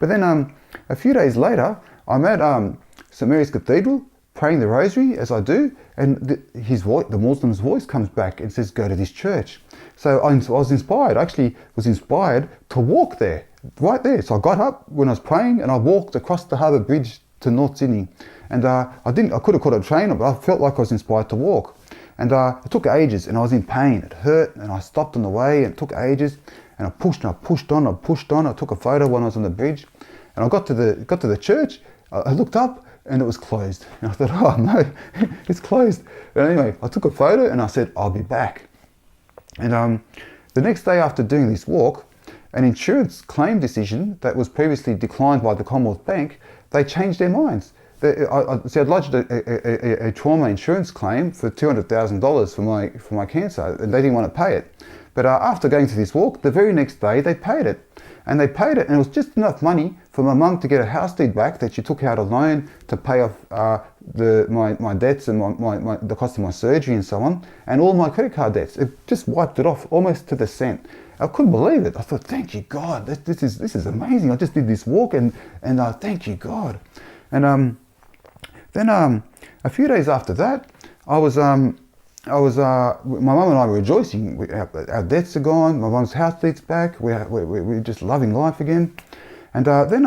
But then a few days later, I'm at St. Mary's Cathedral, praying the Rosary, as I do, and the Muslim's voice comes back and says, go to this church. So I was inspired, to walk there, right there. So I got up when I was praying, and I walked across the Harbour Bridge to North Sydney. And I could have caught a train, but I felt like I was inspired to walk. And it took ages, and I was in pain. It hurt, and I stopped on the way, and it took ages. And I pushed on. I took a photo when I was on the bridge. And I got to the church. I looked up, and it was closed. And I thought, oh no, it's closed. But anyway, I took a photo, and I said, I'll be back. And the next day after doing this walk, an insurance claim decision that was previously declined by the Commonwealth Bank, they changed their minds. I'd lodged a trauma insurance claim for $200,000 for my cancer, and they didn't want to pay it. But after going to this walk, the very next day they paid it. And they paid it, and it was just enough money for my mum to get a house deed back that she took out a loan to pay off my debts and the cost of my surgery and so on, and all my credit card debts. It just wiped it off almost to the cent. I couldn't believe it. I thought, thank you, God. This is amazing. I just did this walk, and thank you, God. And then a few days after that, my mum and I were rejoicing. Our debts are gone. My mum's house deed's back. We're just loving life again. And then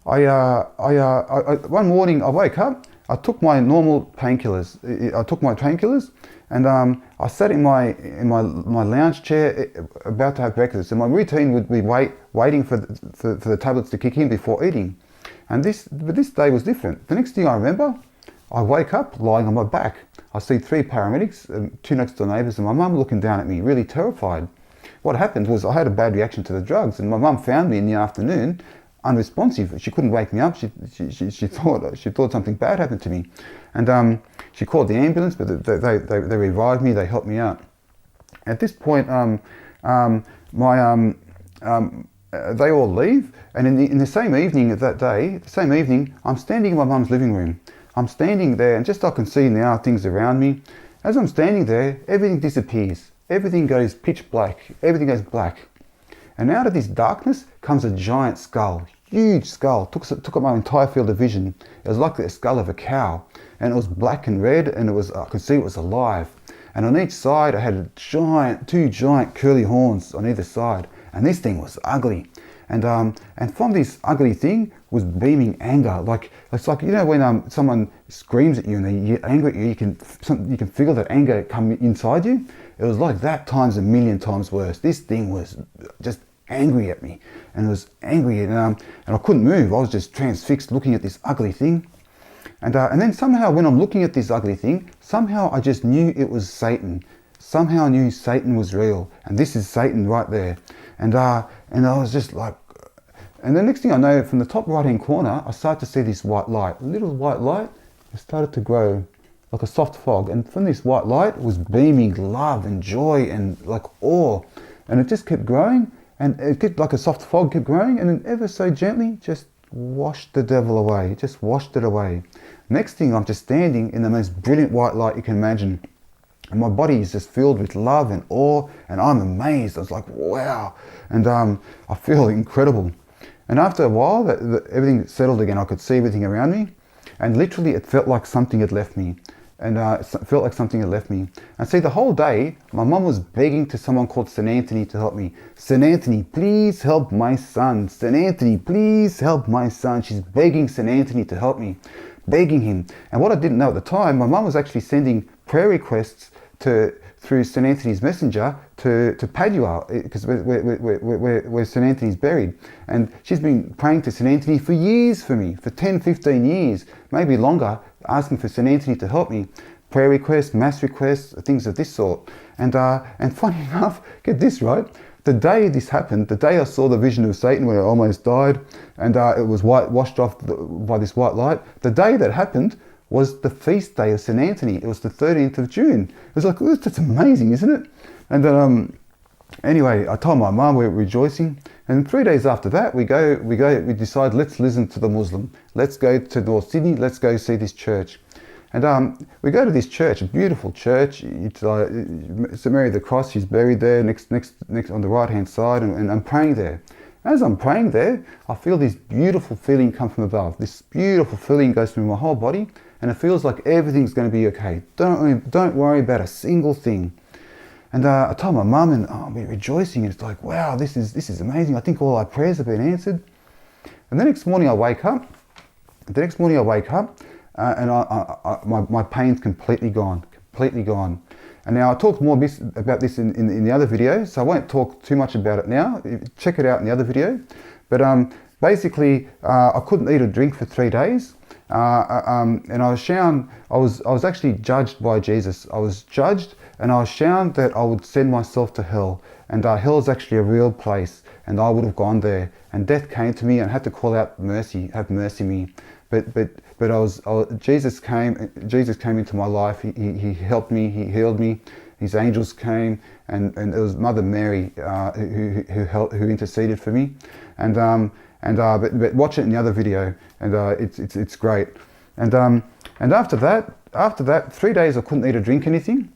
one morning I woke up. I took my normal painkillers. I took my painkillers, and I sat in my lounge chair about to have breakfast. And my routine would be waiting for the tablets to kick in before eating. But this day was different. The next thing I remember, I wake up lying on my back. I see 3 paramedics, 2 next door neighbours, and my mum looking down at me, really terrified. What happened was I had a bad reaction to the drugs, and my mum found me in the afternoon, unresponsive. She couldn't wake me up. She thought something bad happened to me, and she called the ambulance, but they revived me. They helped me out. At this point, they all leave, and in the same evening of that day, I'm standing in my mum's living room. I'm standing there, and just I can see now things around me. As I'm standing there, everything disappears. Everything goes pitch black. Everything goes black. And out of this darkness comes a giant skull, huge skull. Took up my entire field of vision. It was like the skull of a cow, and it was black and red, and I could see it was alive. And on each side, I had 2 giant curly horns on either side, and this thing was ugly. And from this ugly thing was beaming anger. It's like when someone screams at you and they get angry at you, you can feel that anger come inside you. It was like that times a million times worse. This thing was just angry at me, and it was angry, and I couldn't move. I was just transfixed looking at this ugly thing. And then somehow when I'm looking at this ugly thing, somehow I just knew it was Satan. Somehow I knew Satan was real, and this is Satan right there. And I was just like, and the next thing I know, from the top right-hand corner, I started to see this white light. A little white light, it started to grow like a soft fog. And from this white light was beaming love and joy and like awe. And it just kept growing, and it kept like a soft fog kept growing, and then ever so gently just washed the devil away, just washed it away. Next thing, I'm just standing in the most brilliant white light you can imagine. And my body is just filled with love and awe, and I'm amazed. I was like, wow. And I feel incredible. And after a while, everything settled again. I could see everything around me, and literally it felt like something had left me. And see, the whole day, my mum was begging to someone called St. Anthony to help me. St. Anthony, please help my son. St. Anthony, please help my son. She's begging St. Anthony to help me, begging him. And what I didn't know at the time, my mum was actually sending prayer requests through St. Anthony's messenger to Padua, because where St. Anthony's buried. And she's been praying to St. Anthony for years for me, for 10, 15 years, maybe longer, asking for St. Anthony to help me. Prayer requests, mass requests, things of this sort. And funny enough, get this right, the day this happened, the day I saw the vision of Satan when I almost died, and it was washed off by this white light, the day that happened was the feast day of St. Anthony. It was the 13th of June. It was like, that's amazing, isn't it? And then, anyway, I told my mum we were rejoicing. And 3 days after that, we decide, let's listen to the Muslim. Let's go to North Sydney. Let's go see this church. And we go to this church, a beautiful church. It's St. Mary of the Cross. She's buried there, next on the right-hand side, and I'm praying there. As I'm praying there, I feel this beautiful feeling come from above. This beautiful feeling goes through my whole body, and it feels like everything's going to be okay. Don't worry about a single thing. And I told my mum, and we're rejoicing, and it's like, wow, this is amazing. I think all our prayers have been answered. And the next morning I wake up, and my pain's completely gone. And now I talked more about this in the other video, so I won't talk too much about it now. Check it out in the other video. But basically, I couldn't eat or drink for 3 days. And I was actually judged by Jesus. I was judged, and I was shown that I would send myself to hell. And hell is actually a real place, and I would have gone there. And death came to me, and I had to call out mercy, have mercy me. But Jesus came into my life. He helped me. He healed me, his angels came, and it was Mother Mary who interceded for me, but watch it in the other video, and it's great. And after that 3 days I couldn't eat or drink anything,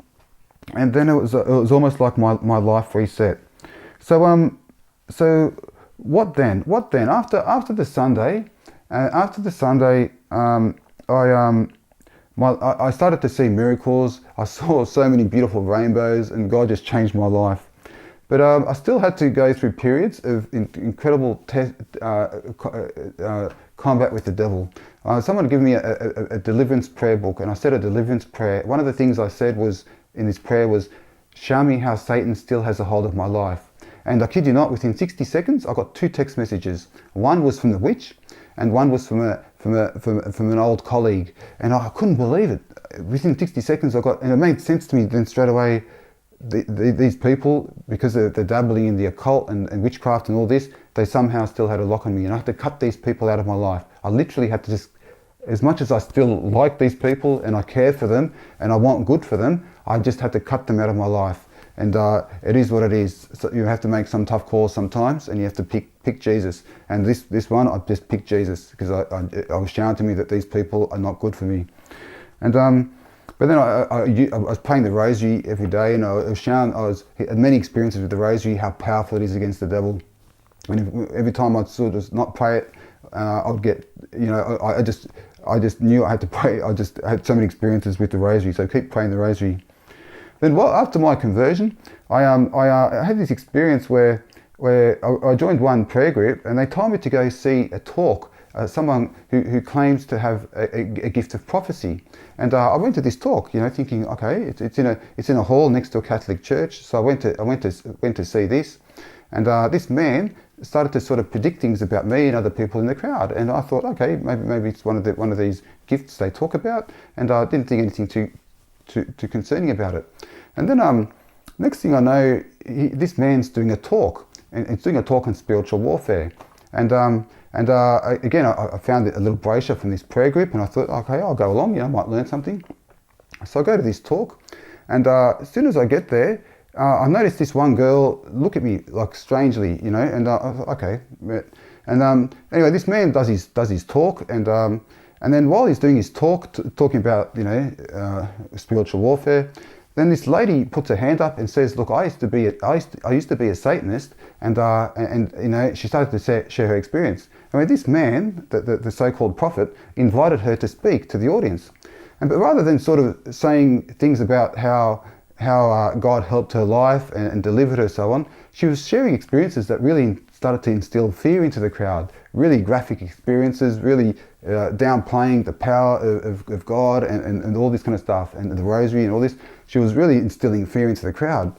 and then it was almost like my life reset. So what then? After the Sunday, I started to see miracles. I saw so many beautiful rainbows, and God just changed my life. But I still had to go through periods of incredible combat with the devil. Someone gave me a deliverance prayer book, and I said a deliverance prayer. One of the things I said in this prayer was, show me how Satan still has a hold of my life. And I kid you not, within 60 seconds, I got 2 text messages. One was from the witch, and one was from an old colleague. And I couldn't believe it. Within 60 seconds, and it made sense to me then straight away. These people, because they're dabbling in the occult and witchcraft and all this, they somehow still had a lock on me, and I had to cut these people out of my life. I literally had to just, as much as I still like these people and I care for them and I want good for them, I just had to cut them out of my life. And it is what it is. So you have to make some tough calls sometimes, and you have to pick Jesus. And this one, I just picked Jesus because I was shown to me that these people are not good for me. And but then I was praying the Rosary every day, and I had many experiences with the Rosary, how powerful it is against the devil. And every time I'd sort of not pray it, I'd get, I just knew I had to pray. I had so many experiences with the Rosary, so keep praying the Rosary. Then after my conversion, I had this experience where I joined one prayer group, and they told me to go see a talk, someone who claims to have a gift of prophecy. And I went to this talk, thinking, okay, it's in a hall next to a Catholic church. So I went to see this, and this man started to sort of predict things about me and other people in the crowd. And I thought, okay, maybe it's one of these gifts they talk about, and I didn't think anything too concerning about it. And then next thing I know, this man's doing a talk, and it's doing a talk on spiritual warfare. And again, I found a little brochure from this prayer group, and I thought, okay, I'll go along, I might learn something. So I go to this talk, and as soon as I get there, I noticed this one girl look at me like strangely, and I thought, okay. And anyway, this man does his talk, and then while he's doing his talk, talking about spiritual warfare, then this lady puts her hand up and says, "Look, I used to be a Satanist," and she started to share her experience. I mean, this man, the so-called prophet, invited her to speak to the audience, but rather than sort of saying things about how God helped her life and delivered her, so on, she was sharing experiences that really started to instill fear into the crowd. Really graphic experiences, really downplaying the power of God and all this kind of stuff, and the Rosary and all this. She was really instilling fear into the crowd.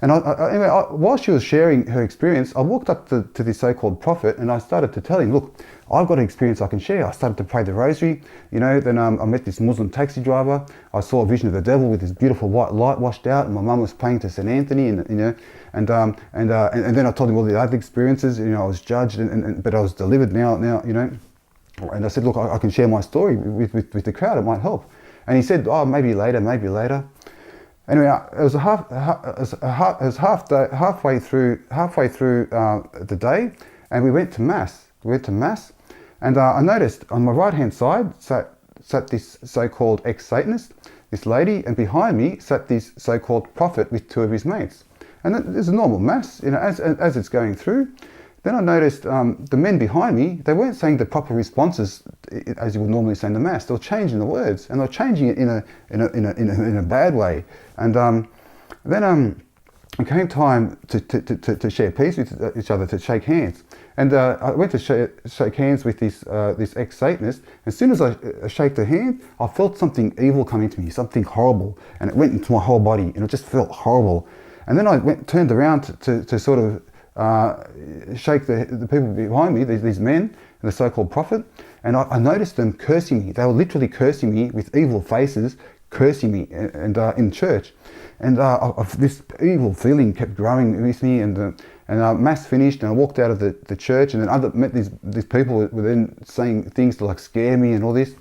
And anyway, while she was sharing her experience, I walked up to this so-called prophet, and I started to tell him, look, I've got an experience I can share. I started to pray the Rosary, then I met this Muslim taxi driver. I saw a vision of the devil with this beautiful white light washed out, and my mum was praying to St. Anthony, and then I told him all the other experiences. I was judged, but I was delivered now, And I said, look, I can share my story with the crowd. It might help. And he said, oh, maybe later. Anyway, it was halfway through the day, and we went to Mass. And I noticed on my right-hand side sat this so-called ex-Satanist, this lady, and behind me sat this so-called prophet with 2 of his mates. And there's a normal Mass, as it's going through. Then I noticed the men behind me, they weren't saying the proper responses as you would normally say in the Mass. They were changing the words, and they were changing it in a bad way. And then it came time to share peace with each other, to shake hands. And I went to shake hands with this ex-Satanist. As soon as I shake the hand, I felt something evil come into me, something horrible, and it went into my whole body, and it just felt horrible. And then I turned around to sort of shake the people behind me, these men and the so-called prophet, and I noticed them cursing me. They were literally cursing me with evil faces, cursing me, and in church. And this evil feeling kept growing with me, and Mass finished, and I walked out of the church, and then met these people were then saying things to scare me and all this.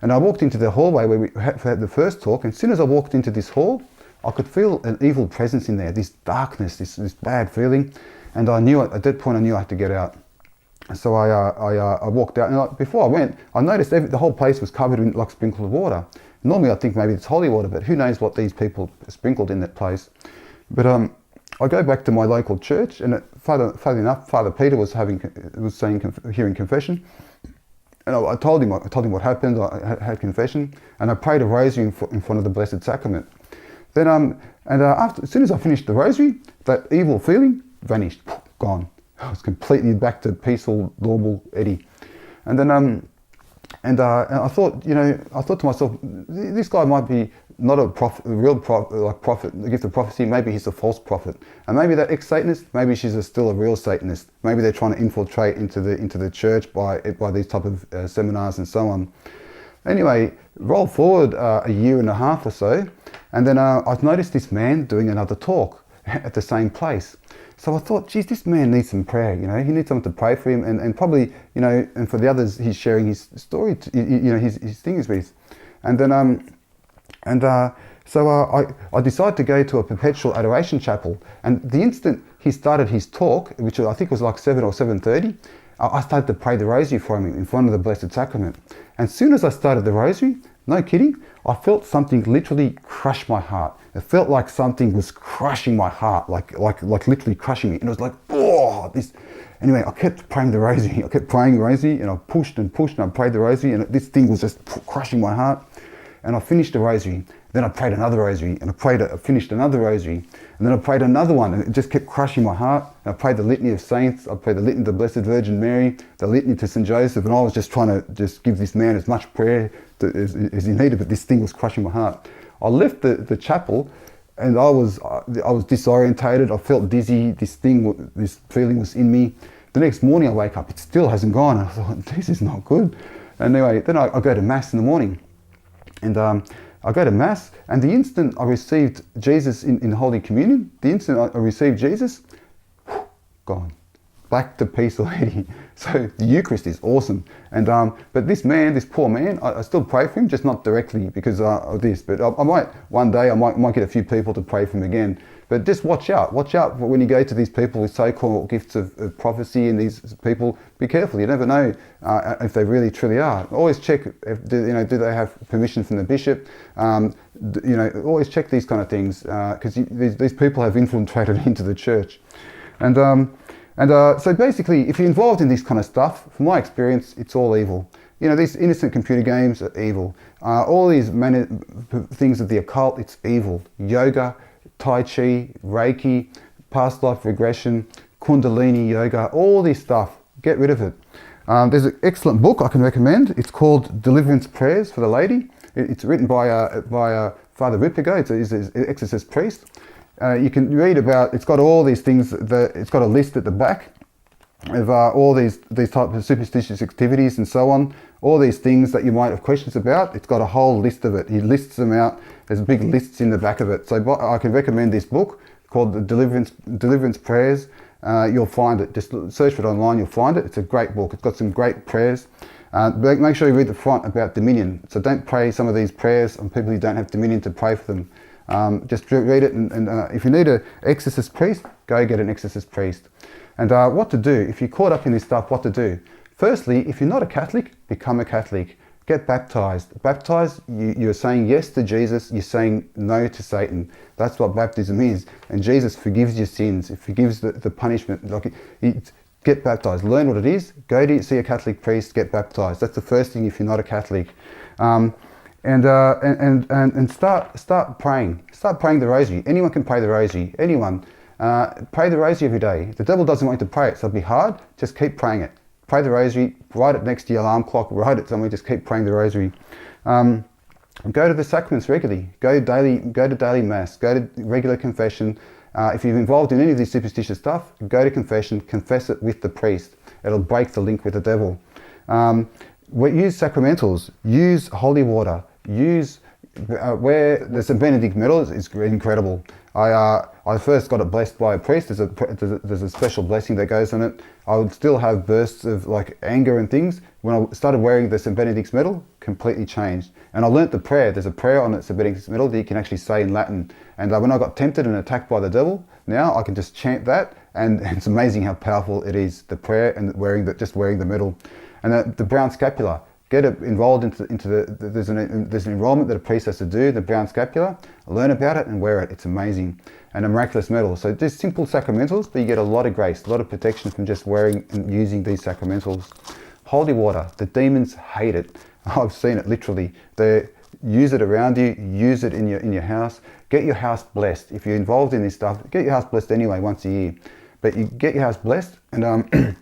And I walked into the hallway where we had the first talk, and as soon as I walked into this hall, I could feel an evil presence in there, this darkness, this bad feeling, and I knew at that point I knew I had to get out. So I walked out, and before I went, I noticed the whole place was covered in like sprinkled water. Normally I think maybe it's holy water, but who knows what these people sprinkled in that place. But I go back to my local church, and funny enough, Father Peter was hearing confession, and I told him what happened. I had confession, and I prayed a rosary in front of the Blessed Sacrament. Then as soon as I finished the rosary, that evil feeling vanished, gone. I was completely back to peaceful, normal Eddie. And then and I thought, I thought to myself, this guy might be not a real prophet, the gift of prophecy. Maybe he's a false prophet, and maybe that ex-Satanist, maybe she's still a real Satanist. Maybe they're trying to infiltrate into the church by these type of seminars and so on. Anyway, roll forward a year and a half or so, and then I've noticed this man doing another talk at the same place. So I thought, geez, this man needs some prayer, he needs someone to pray for him, and probably, and for the others he's sharing his story, his things with. And then, so I decided to go to a perpetual adoration chapel, and the instant he started his talk, which I think was like 7 or 7:30, I started to pray the rosary for him in front of the Blessed Sacrament. And as soon as I started the rosary, no kidding, I felt something literally crush my heart. It felt like something was crushing my heart, like literally crushing me. And it was like, oh, this. Anyway, I kept praying the rosary. I kept praying the rosary, and I pushed and pushed, and I prayed the rosary, and this thing was just crushing my heart. And I finished the rosary. Then I prayed another rosary, and I finished another rosary, and then I prayed another one, and it just kept crushing my heart. And I prayed the litany of saints. I prayed the litany to the Blessed Virgin Mary, the litany to St. Joseph, and I was just trying to just give this man as much prayer as he needed, but this thing was crushing my heart. I left the chapel, and I was disorientated. I felt dizzy. This feeling was in me. The next morning I wake up, it still hasn't gone. I thought, this is not good. Anyway, then I go to Mass in the morning, and I go to Mass, and the instant I received Jesus in Holy Communion, the instant I received Jesus, gone. Back to peace already. So the Eucharist is awesome. And but this poor man, I still pray for him, just not directly because of this. But I might one day I might get a few people to pray for him again. But just watch out when you go to these people with so-called gifts of prophecy, and these people. Be careful. You never know if they really truly are. Always check if do they have permission from the bishop. Always check these kind of things because these people have infiltrated into the church. And so basically, if you're involved in this kind of stuff, from my experience, it's all evil. These innocent computer games are evil. All these things of the occult, it's evil. Yoga, Tai Chi, Reiki, past life regression, Kundalini yoga, all this stuff, get rid of it. There's an excellent book I can recommend. It's called Deliverance Prayers for the Lady. It's written by Father Rippiger. He's an exorcist priest. You can read about, it's got all these things, it's got a list at the back of all these types of superstitious activities and so on, all these things that you might have questions about. It's got a whole list of it. He lists them out. There's big lists in the back of it. So I can recommend this book called the Deliverance Prayers. You'll find it. Just search for it online, you'll find it. It's a great book. It's got some great prayers. Make sure you read the front about dominion. So don't pray some of these prayers on people who don't have dominion to pray for them. Just read it, and if you need an exorcist priest, go get an exorcist priest. And what to do, if you're caught up in this stuff, what to do. Firstly, if you're not a Catholic, become a Catholic. Get baptized. Baptized, you're saying yes to Jesus, you're saying no to Satan. That's what baptism is. And Jesus forgives your sins. It forgives the punishment. Get baptized. Learn what it is. Go to see a Catholic priest, get baptized. That's the first thing if you're not a Catholic. And start praying. Start praying the rosary. Anyone can pray the rosary. Anyone. Pray the rosary every day. The devil doesn't want you to pray it, so it'll be hard. Just keep praying it. Pray the rosary. Write it next to your alarm clock. Write it somewhere. Just keep praying the rosary. Go to the sacraments regularly. Go to daily mass. Go to regular confession. If you're involved in any of this superstitious stuff, go to confession. Confess it with the priest. It'll break the link with the devil. Use sacramentals. Use holy water. Use where the St. Benedict medal is incredible. I first got it blessed by a priest. There's a special blessing that goes on it. I would still have bursts of like anger and things. When I started wearing the St. Benedict's medal, completely changed. And I learnt the prayer. There's a prayer on the St. Benedict's medal that you can actually say in Latin. And when I got tempted and attacked by the devil, now I can just chant that, and it's amazing how powerful it is, the prayer and just wearing the medal. And the brown scapular. Get it involved into there's an enrollment that a priest has to do, the brown scapular, learn about it and wear it. It's amazing. And a miraculous medal. So just simple sacramentals, but you get a lot of grace, a lot of protection from just wearing and using these sacramentals. Holy water, the demons hate it. I've seen it literally. They use it around you, use it in your house. Get your house blessed. If you're involved in this stuff, get your house blessed anyway, once a year. But you get your house blessed and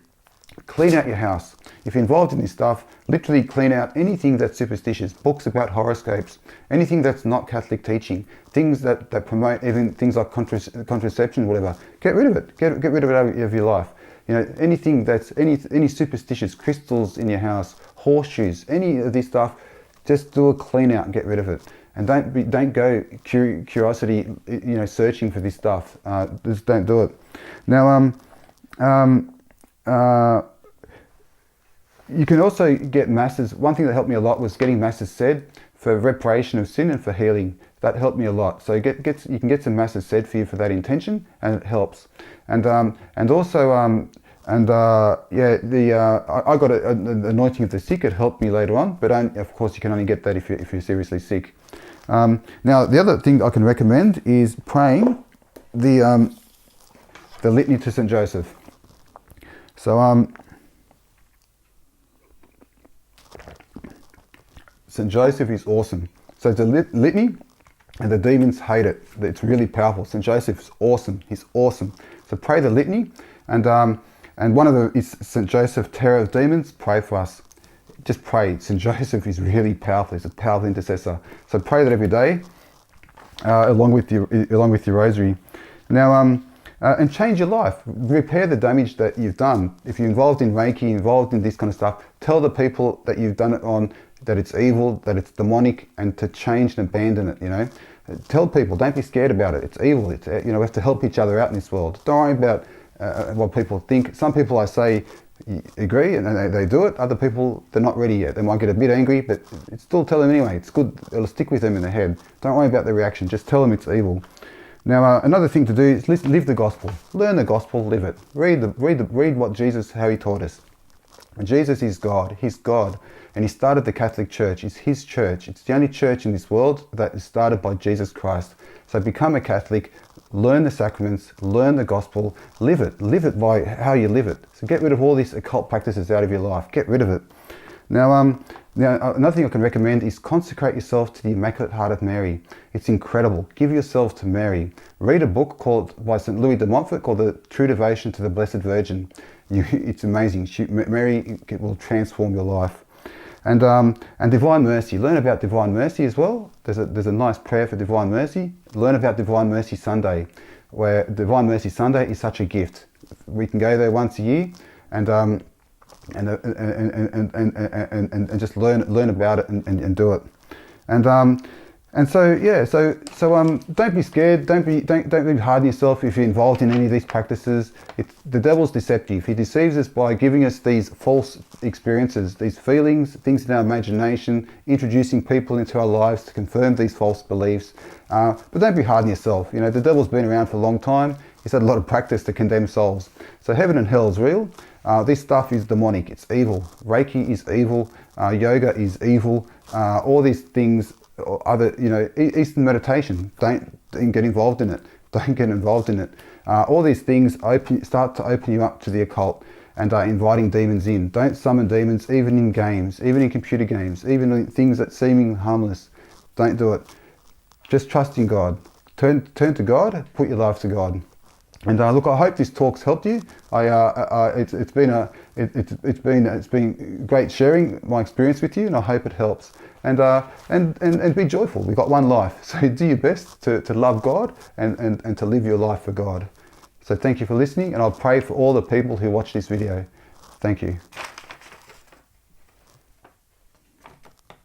clean out your house. If you're involved in this stuff, literally clean out anything that's superstitious, books about horoscopes, anything that's not Catholic teaching, things that promote even things like contraception, whatever. Get rid of it. Get rid of it out of your life. You know, anything that's any superstitious crystals in your house, horseshoes, any of this stuff, just do a clean out and get rid of it. And don't go curiosity, you know, searching for this stuff. Just don't do it. Now, you can also get masses. One thing that helped me a lot was getting masses said for reparation of sin and for healing. That helped me a lot. So you can get some masses said for you for that intention, and it helps. And also I got an anointing of the sick. It helped me later on, but of course you can only get that if you're seriously sick. Now the other thing I can recommend is praying the litany to St. Joseph. So St. Joseph is awesome. So it's a litany, and the demons hate it. It's really powerful. St. Joseph is awesome. He's awesome. So pray the litany, and one of them is St. Joseph, terror of demons. Pray for us. Just pray. St. Joseph is really powerful. He's a powerful intercessor. So pray that every day, along with your Rosary. Now, and change your life. Repair the damage that you've done. If you're involved in Reiki, involved in this kind of stuff, tell the people that you've done it on that it's evil, that it's demonic, and to change and abandon it, you know. Tell people, don't be scared about it. It's evil. It's, you know, we have to help each other out in this world. Don't worry about what people think. Some people, I say, agree and they do it. Other people, they're not ready yet. They might get a bit angry, but still tell them anyway. It's good. It'll stick with them in their head. Don't worry about the reaction. Just tell them it's evil. Now, another thing to do is live the gospel. Learn the gospel, live it. Read what Jesus, how he taught us. Jesus is God. He's God. And he started the Catholic Church. It's his church. It's the only church in this world that is started by Jesus Christ. So become a Catholic, learn the sacraments, learn the gospel, live it. Live it by how you live it. So get rid of all these occult practices out of your life. Get rid of it. Now, another thing I can recommend is consecrate yourself to the Immaculate Heart of Mary. It's incredible. Give yourself to Mary. Read a book by St. Louis de Montfort called The True Devotion to the Blessed Virgin. It's amazing. Mary will transform your life. And Divine Mercy. Learn about Divine Mercy as well. There's a nice prayer for Divine Mercy. Learn about Divine Mercy Sunday, where Divine Mercy Sunday is such a gift. We can go there once a year and just learn about it and do it. And so don't be scared. Don't be hard on yourself if you're involved in any of these practices. The devil's deceptive. He deceives us by giving us these false experiences, these feelings, things in our imagination, introducing people into our lives to confirm these false beliefs. But don't be hard on yourself. You know, the devil's been around for a long time. He's had a lot of practice to condemn souls. So heaven and hell is real. This stuff is demonic. It's evil. Reiki is evil. Yoga is evil. All these things. Or other, you know, Eastern meditation. Don't get involved in it. Don't get involved in it. All these things start to open you up to the occult and inviting demons in. Don't summon demons, even in games, even in computer games, even in things that seem harmless. Don't do it. Just trust in God. Turn to God. Put your life to God. And look, I hope this talk's helped you. It's been great sharing my experience with you, and I hope it helps. And be joyful. We've got one life, so do your best to love God and to live your life for God. So thank you for listening, and I'll pray for all the people who watch this video. Thank you.